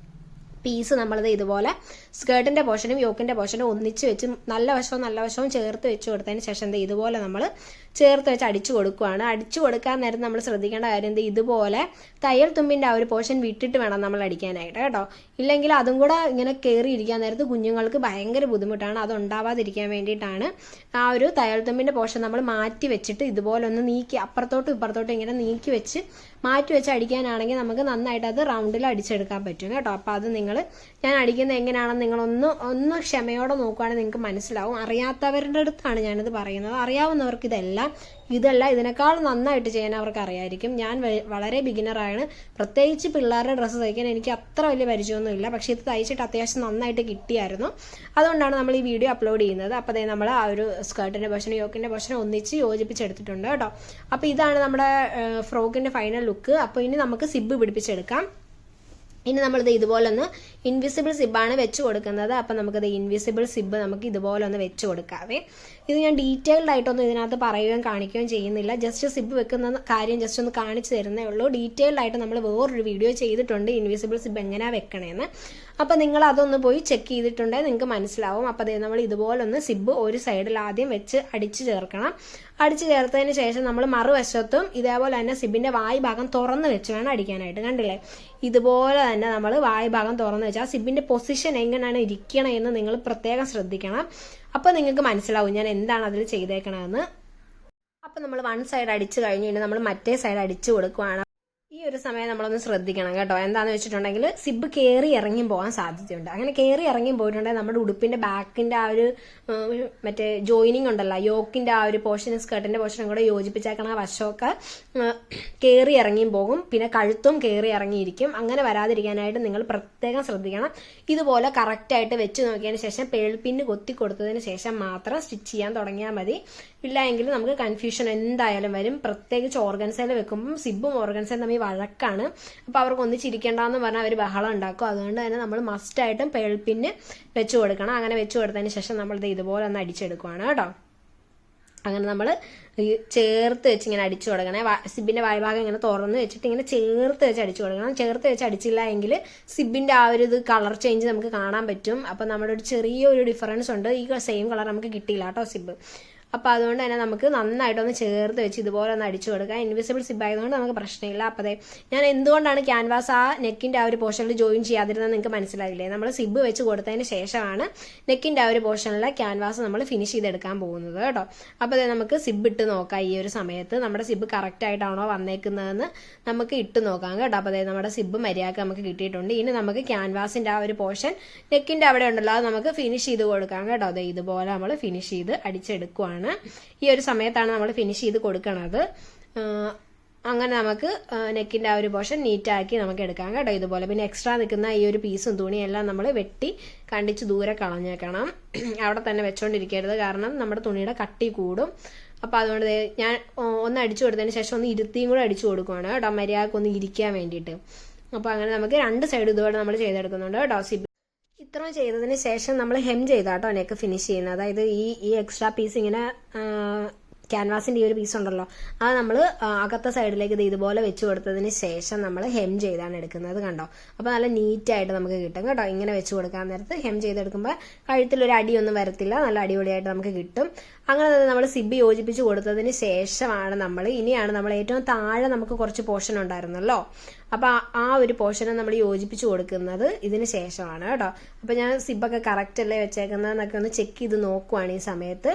പീസ് നമ്മളത് ഇതുപോലെ സ്കേർട്ടിന്റെ പോർഷനും യോക്കിന്റെ പോർഷനും ഒന്നിച്ച് വെച്ച് നല്ല വശവും ചേർത്ത് വെച്ച് കൊടുത്തതിന് ശേഷം ഇതുപോലെ നമ്മൾ ചേർത്ത് വെച്ച് അടിച്ചു കൊടുക്കുകയാണ്. അടിച്ചു കൊടുക്കാൻ നേരം നമ്മൾ ശ്രദ്ധിക്കേണ്ട കാര്യം ഇതുപോലെ തയ്യൽ തുമ്പിന്റെ ആ ഒരു പോർഷൻ വിട്ടിട്ട് വേണം നമ്മൾ അടിക്കാനായിട്ട് കേട്ടോ. ഇല്ലെങ്കിൽ അതും കൂടെ ഇങ്ങനെ കയറിയിരിക്കാൻ നേരത്ത് കുഞ്ഞുങ്ങൾക്ക് ഭയങ്കര ബുദ്ധിമുട്ടാണ്. അത് ഉണ്ടാവാതിരിക്കാൻ വേണ്ടിയിട്ടാണ് ആ ഒരു തയ്യൽ തുമ്പിന്റെ പോർഷൻ നമ്മൾ മാറ്റി വെച്ചിട്ട് ഇതുപോലെ ഒന്ന് നീക്കി അപ്പുറത്തോട്ടും ഇപ്പുറത്തോട്ടും ഇങ്ങനെ നീക്കി വെച്ച് മാറ്റി വെച്ച് അടിക്കാനാണെങ്കിൽ നമുക്ക് നന്നായിട്ട് അത് റൗണ്ടിൽ അടിച്ചെടുക്കാൻ പറ്റും കേട്ടോ. അപ്പോൾ അത് ഞാൻ അടിക്കുന്നത് എങ്ങനെയാണെന്ന് നിങ്ങളൊന്ന് ക്ഷമയോടെ നോക്കുകയാണെങ്കിൽ നിങ്ങൾക്ക് മനസ്സിലാവും. അറിയാത്തവരുടെ അടുത്താണ് ഞാനിത് പറയുന്നത്. അറിയാവുന്നവർക്ക് ഇതല്ല ഇതിനേക്കാൾ നന്നായിട്ട് ചെയ്യാൻ അവർക്ക് അറിയായിരിക്കും. ഞാൻ വളരെ ബിഗിനറാണ്. പ്രത്യേകിച്ച് പിള്ളേരുടെ ഡ്രസ്സ് തയ്ക്കാൻ എനിക്ക് അത്ര വലിയ പരിചയമൊന്നുമില്ല. പക്ഷെ ഇത് തയ്ച്ചിട്ട് അത്യാവശ്യം നന്നായിട്ട് കിട്ടിയായിരുന്നു. അതുകൊണ്ടാണ് നമ്മൾ ഈ വീഡിയോ അപ്ലോഡ് ചെയ്യുന്നത്. അപ്പോൾ നമ്മൾ ആ ഒരു സ്കേർട്ടിന്റെ പോർഷനും യോക്കിന്റെ പോർഷനും ഒന്നിച്ച് യോജിപ്പിച്ചെടുത്തിട്ടുണ്ട് കേട്ടോ. അപ്പോൾ ഇതാണ് നമ്മുടെ ഫ്രോക്കിന്റെ ഫൈനൽ ലുക്ക്. അപ്പോൾ ഇനി നമുക്ക് സിബ് പിടിപ്പിച്ചെടുക്കാം. ഇനി നമ്മളിത് ഇതുപോലെ ഒന്ന് ഇൻവിസിബിൾ സിബാണ് വെച്ച് കൊടുക്കുന്നത്. അപ്പം നമുക്കിത് ഇൻവിസിബിൾ സിബ് നമുക്ക് ഇതുപോലെ ഒന്ന് വെച്ച് കൊടുക്കാവേ. ഇത് ഞാൻ ഡീറ്റെയിൽഡ് ആയിട്ടൊന്നും ഇതിനകത്ത് പറയുകയും കാണിക്കുകയും ചെയ്യുന്നില്ല. ജസ്റ്റ് സിബ് വെക്കുന്ന കാര്യം ജസ്റ്റ് ഒന്ന് കാണിച്ചു തരുന്നേ ഉള്ളൂ. ഡീറ്റെയിൽഡ് ആയിട്ട് നമ്മൾ വേറൊരു വീഡിയോ ചെയ്തിട്ടുണ്ട് ഇൻവിസിബിൾ സിബ് എങ്ങനെയാണ് വെക്കണേന്ന്. അപ്പം നിങ്ങൾ അതൊന്ന് പോയി ചെക്ക് ചെയ്തിട്ടുണ്ടെങ്കിൽ നിങ്ങൾക്ക് മനസ്സിലാവും. അപ്പോൾ നമ്മൾ ഇതുപോലെ ഒന്ന് സിബ് ഒരു സൈഡിൽ ആദ്യം വെച്ച് അടിച്ച് ചേർക്കണം. അടിച്ച് ചേർത്തതിന് ശേഷം നമ്മൾ മറുവശത്തും ഇതേപോലെ തന്നെ സിബിന്റെ വായ് ഭാഗം തുറന്ന് വെച്ച് വേണം അടിക്കാനായിട്ട്. കണ്ടില്ലേ, ഇതുപോലെ തന്നെ നമ്മൾ വായ് ഭാഗം തുറന്ന് വെച്ചാൽ സിബിന്റെ പൊസിഷൻ എങ്ങനെയാണ് ഇരിക്കണമെന്ന് നിങ്ങൾ പ്രത്യേകം ശ്രദ്ധിക്കണം. അപ്പോൾ നിങ്ങൾക്ക് മനസ്സിലാവും ഞാൻ എന്താണ് അതിൽ ചെയ്തേക്കണമെന്ന്. അപ്പം നമ്മൾ 1 സൈഡ് അടിച്ചു കഴിഞ്ഞു. ഇനി നമ്മൾ മറ്റേ സൈഡ് അടിച്ചു കൊടുക്കുവാണ്. ഈ ഒരു സമയം നമ്മളൊന്ന് ശ്രദ്ധിക്കണം കേട്ടോ. എന്താന്ന് വെച്ചിട്ടുണ്ടെങ്കിൽ സിബ് കയറി ഇറങ്ങി പോകാൻ സാധ്യതയുണ്ട്. അങ്ങനെ കയറി ഇറങ്ങി പോയിട്ടുണ്ടെങ്കിൽ നമ്മുടെ ഉടുപ്പിന്റെ ബാക്കിന്റെ ആ ഒരു മറ്റേ ജോയിനിങ് ഉണ്ടല്ലോ, യോക്കിന്റെ ആ ഒരു പോർഷനും സ്കേർട്ടിന്റെ പോർഷനും കൂടെ യോജിപ്പിച്ചേക്കണ വശമൊക്കെ കയറി ഇറങ്ങിയും പോകും. പിന്നെ കഴുത്തും കയറി ഇറങ്ങിയിരിക്കും. അങ്ങനെ വരാതിരിക്കാനായിട്ട് നിങ്ങൾ പ്രത്യേകം ശ്രദ്ധിക്കണം. ഇതുപോലെ കറക്റ്റായിട്ട് വെച്ച് നോക്കിയതിന് ശേഷം പേൾപ്പിന്ന് കൊത്തി കൊടുത്തതിന് ശേഷം മാത്രം സ്റ്റിച്ച് ചെയ്യാൻ തുടങ്ങിയാൽ മതി. ഇല്ല എങ്കിൽ നമുക്ക് കൺഫ്യൂഷൻ എന്തായാലും വരും. പ്രത്യേകിച്ച് ഓർഗൻസയിൽ വെക്കുമ്പം സിബും ഓർഗൻസയും തമ്മിൽ വഴക്കാണ്. അപ്പോൾ അവർക്ക് ഒന്നിച്ചിരിക്കേണ്ടെന്ന് പറഞ്ഞാൽ അവർ ബഹളം ഉണ്ടാക്കും. അതുകൊണ്ട് തന്നെ നമ്മൾ മസ്റ്റായിട്ടും പേൾപ്പിന്ന് വെച്ച് കൊടുക്കണം. അങ്ങനെ വെച്ച് കൊടുത്തതിന് ശേഷം നമ്മളിത് ഇതുപോലെ ഒന്ന് അടിച്ചെടുക്കുവാണ് കേട്ടോ. അങ്ങനെ നമ്മൾ ചേർത്ത് വെച്ച് ഇങ്ങനെ അടിച്ചു കൊടുക്കണേ. സിബിന്റെ വായ്ഭാഗം ഇങ്ങനെ തുറന്ന് വെച്ചിട്ട് ഇങ്ങനെ ചേർത്ത് വെച്ച് അടിച്ചു കൊടുക്കണം. ചേർത്ത് വെച്ച് അടിച്ചില്ല എങ്കിൽ സിബിന്റെ ആ ഒരു കളർ ചേഞ്ച് നമുക്ക് കാണാൻ പറ്റും. അപ്പം നമ്മുടെ ഒരു ചെറിയൊരു ഡിഫറൻസ് ഉണ്ട്. ഈ സെയിം കളർ നമുക്ക് കിട്ടിയില്ല കേട്ടോ സിബ്. അപ്പോൾ അതുകൊണ്ട് തന്നെ നമുക്ക് നന്നായിട്ടൊന്ന് ചേർത്ത് വെച്ച് ഇതുപോലെ ഒന്ന് അടിച്ചു കൊടുക്കാം. ഇൻവിസിബിൾ സിബ് ആയതുകൊണ്ട് നമുക്ക് പ്രശ്നമില്ല. അപ്പോൾ ഞാൻ എന്തുകൊണ്ടാണ് ക്യാൻവാസ് ആ നെക്കിൻ്റെ ആ ഒരു പോർഷനിൽ ജോയിൻ ചെയ്യാതിരുന്നത് നിങ്ങൾക്ക് മനസ്സിലായില്ലേ. നമ്മൾ സിബ് വെച്ച് കൊടുത്തതിന് ശേഷമാണ് നെക്കിൻ്റെ ആ ഒരു പോർഷനിലെ ക്യാൻവാസ് നമ്മൾ ഫിനിഷ് ചെയ്തെടുക്കാൻ പോകുന്നത് കേട്ടോ. അപ്പോൾ നമുക്ക് സിബ് ഇട്ട് നോക്കാം. ഈ ഒരു സമയത്ത് നമ്മുടെ സിബ് കറക്റ്റ് ആയിട്ടാണോ വന്നേക്കുന്നതെന്ന് നമുക്ക് ഇട്ട് നോക്കാം കേട്ടോ. അപ്പോൾ നമ്മുടെ സിബ് മര്യാദക്ക് നമുക്ക് കിട്ടിയിട്ടുണ്ട്. ഇനി നമുക്ക് ക്യാൻവാസിൻ്റെ ആ ഒരു പോർഷൻ നെക്കിൻ്റെ അവിടെ ഉണ്ടല്ലോ, അത് നമുക്ക് ഫിനിഷ് ചെയ്ത് കൊടുക്കാം കേട്ടോ. അതെ, ഇതുപോലെ നമ്മൾ ഫിനിഷ് ചെയ്ത് അടിച്ചെടുക്കുവാണ്. ഈ ഒരു സമയത്താണ് നമ്മൾ ഫിനിഷ് ചെയ്ത് കൊടുക്കണത്. അങ്ങനെ നമുക്ക് നെക്കിന്റെ ആ ഒരു പോർഷൻ നീറ്റാക്കി നമുക്ക് എടുക്കാം കേട്ടോ ഇതുപോലെ. പിന്നെ എക്സ്ട്രാ നിൽക്കുന്ന ഈ ഒരു പീസും തുണിയെല്ലാം നമ്മൾ വെട്ടി കണ്ടിച്ച് ദൂരെ കളഞ്ഞേക്കണം. അവിടെ തന്നെ വെച്ചോണ്ടിരിക്കരുത്, കാരണം നമ്മുടെ തുണിയുടെ കട്ടി കൂടും. അപ്പോൾ അതുകൊണ്ട് ഞാൻ ഒന്ന് അടിച്ചു കൊടുത്തതിന് ശേഷം ഒന്ന് ഇരുത്തിയും കൂടെ അടിച്ചു കൊടുക്കുവാണ് കേട്ടോ, മര്യാദക്ക് ഒന്ന് ഇരിക്കാൻ വേണ്ടിയിട്ട്. അപ്പോൾ അങ്ങനെ നമുക്ക് രണ്ട് സൈഡ് ഇതുപോലെ നമ്മൾ ചെയ്തെടുക്കുന്നുണ്ട് കേട്ടോ. ഇത്രയും ചെയ്തതിന് ശേഷം നമ്മൾ ഹെം ചെയ്താട്ടോ നെക്ക് ഫിനിഷ് ചെയ്യുന്നത്. അതായത് ഈ എക്സ്ട്രാ പീസ് ഇങ്ങനെ ക്യാൻവാസിൻ്റെ ഈ ഒരു പീസ് ഉണ്ടല്ലോ, അത് നമ്മൾ അകത്തെ സൈഡിലേക്ക് ഇത് ഇതുപോലെ വെച്ച് കൊടുത്തതിന് ശേഷം നമ്മൾ ഹെം ചെയ്താണ് എടുക്കുന്നത്. കണ്ടോ, അപ്പോൾ നല്ല നീറ്റായിട്ട് നമുക്ക് കിട്ടും കേട്ടോ. ഇങ്ങനെ വെച്ച് കൊടുക്കാൻ നേരത്ത് ഹെം ചെയ്തെടുക്കുമ്പോൾ കഴുത്തിലൊരു അടിയൊന്നും വരത്തില്ല, നല്ല അടിപൊളിയായിട്ട് നമുക്ക് കിട്ടും. അങ്ങനെ തന്നെ നമ്മൾ സിബ് യോജിപ്പിച്ച് കൊടുത്തതിന് ശേഷമാണ് ഇനിയാണ് നമ്മൾ ഏറ്റവും താഴെ നമുക്ക് കുറച്ച് പോർഷൻ ഉണ്ടായിരുന്നല്ലോ, അപ്പോൾ ആ ഒരു പോർഷനെ നമ്മൾ യോജിപ്പിച്ച് കൊടുക്കുന്നത് ഇതിന് ശേഷമാണ് കേട്ടോ. അപ്പോൾ ഞാൻ സിബൊക്കെ കറക്റ്റ് അല്ലേ വെച്ചേക്കുന്നതെന്നൊക്കെ ഒന്ന് ചെക്ക് ചെയ്ത് നോക്കുവാണ് ഈ സമയത്ത്.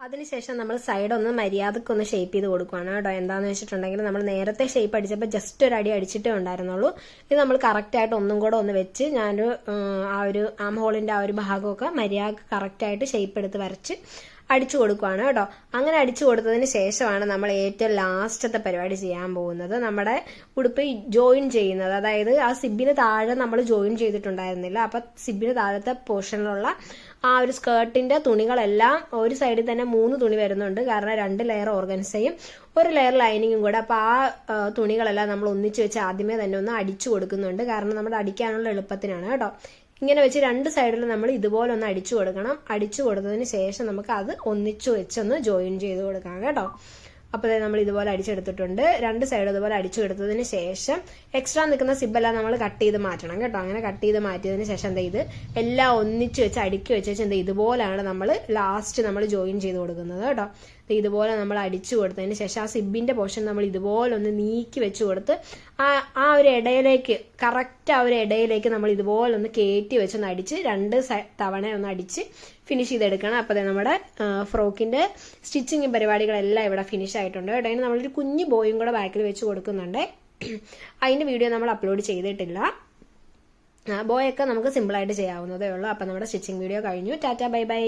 അതിനുശേഷം നമ്മൾ സൈഡ് ഒന്ന് മര്യാദക്കൊന്ന് ഷേപ്പ് ചെയ്ത് കൊടുക്കുകയാണ് കേട്ടോ. എന്താണെന്ന് വെച്ചിട്ടുണ്ടെങ്കിൽ നമ്മൾ നേരത്തെ ഷേപ്പ് അടിച്ചപ്പോൾ ജസ്റ്റ് ഒരു അടി അടിച്ചിട്ടേ ഉണ്ടായിരുന്നുള്ളൂ. ഇത് നമ്മൾ കറക്റ്റായിട്ട് ഒന്നും കൂടെ ഒന്ന് വെച്ച് ഞാനൊരു ആ ഒരു ആം ഹോളിൻ്റെ ആ ഒരു ഭാഗമൊക്കെ മര്യാദ കറക്റ്റായിട്ട് ഷേപ്പ് എടുത്ത് വരച്ച് അടിച്ചു കൊടുക്കുകയാണ് കേട്ടോ. അങ്ങനെ അടിച്ചു കൊടുത്തതിന് ശേഷമാണ് നമ്മൾ ഏറ്റവും ലാസ്റ്റത്തെ പരിപാടി ചെയ്യാൻ പോകുന്നത്, നമ്മുടെ ഉടുപ്പ് ജോയിൻ ചെയ്യുന്നത്. അതായത് ആ സിബിന് താഴെ നമ്മൾ ജോയിൻ ചെയ്തിട്ടുണ്ടായിരുന്നില്ല, അപ്പം സിബിന് താഴത്തെ പോർഷനിലുള്ള ആ ഒരു സ്കേർട്ടിന്റെ തുണികളെല്ലാം ഒരു സൈഡിൽ തന്നെ 3 തുണി വരുന്നുണ്ട്, കാരണം 2 ലെയർ ഓർഗൻസയും 1 ലെയർ ലൈനിങ്ങും കൂടെ. അപ്പോൾ ആ തുണികളെല്ലാം നമ്മൾ ഒന്നിച്ച് വെച്ച് ആദ്യമേ തന്നെ ഒന്ന് അടിച്ചു കൊടുക്കുന്നുണ്ട്, കാരണം നമ്മുടെ അടിക്കാനുള്ള എളുപ്പത്തിനാണ് കേട്ടോ. ഇങ്ങനെ വെച്ച് 2 സൈഡിലും നമ്മൾ ഇതുപോലെ ഒന്ന് അടിച്ചു കൊടുക്കണം. അടിച്ചു കൊടുത്തതിന് ശേഷം നമുക്ക് അത് ഒന്നിച്ചു വെച്ചൊന്ന് ജോയിൻ ചെയ്ത് കൊടുക്കാം കേട്ടോ. അപ്പോൾ നമ്മൾ ഇതുപോലെ അടിച്ചെടുത്തിട്ടുണ്ട്. 2 സൈഡ് ഇതുപോലെ അടിച്ചെടുത്തതിന് ശേഷം എക്സ്ട്രാ നിൽക്കുന്ന സിബെല്ലാം നമ്മൾ കട്ട് ചെയ്ത് മാറ്റണം കേട്ടോ. അങ്ങനെ കട്ട് ചെയ്ത് മാറ്റിയതിന് ശേഷം ഇത് എല്ലാം ഒന്നിച്ച് വെച്ച് അടുക്കി വെച്ച് ഇതുപോലെയാണ് നമ്മൾ ലാസ്റ്റ് നമ്മൾ ജോയിൻ ചെയ്ത് കൊടുക്കുന്നത് കേട്ടോ. ഇതുപോലെ നമ്മൾ അടിച്ചു കൊടുത്തതിന് ശേഷം ആ സിബിന്റെ പോർഷൻ നമ്മൾ ഇതുപോലെ ഒന്ന് നീക്കി വെച്ച് കൊടുത്ത് ആ ഒരു ഇടയിലേക്ക് കറക്റ്റ് ആ ഒരു ഇടയിലേക്ക് നമ്മൾ ഇതുപോലെ ഒന്ന് കയറ്റി വെച്ചൊന്ന് അടിച്ച് 2 തവണ ഒന്ന് അടിച്ച് ഫിനിഷ് ചെയ്തെടുക്കണം. അപ്പോൾ നമ്മുടെ ഫ്രോക്കിന്റെ സ്റ്റിച്ചിങ് പരിപാടികളെല്ലാം ഇവിടെ ഫിനിഷ് ആയിട്ടുണ്ട് കേട്ടോ. അതിന് നമ്മളൊരു കുഞ്ഞു ബോയും കൂടെ ബാക്കിൽ വെച്ച് കൊടുക്കുന്നുണ്ട്. അതിന്റെ വീഡിയോ നമ്മൾ അപ്ലോഡ് ചെയ്തിട്ടില്ല. ബോയൊക്കെ നമുക്ക് സിമ്പിളായിട്ട് ചെയ്യാവുന്നതേ ഉള്ളൂ. അപ്പോൾ നമ്മുടെ സ്റ്റിച്ചിങ് വീഡിയോ കഴിഞ്ഞു. Tata bye bye.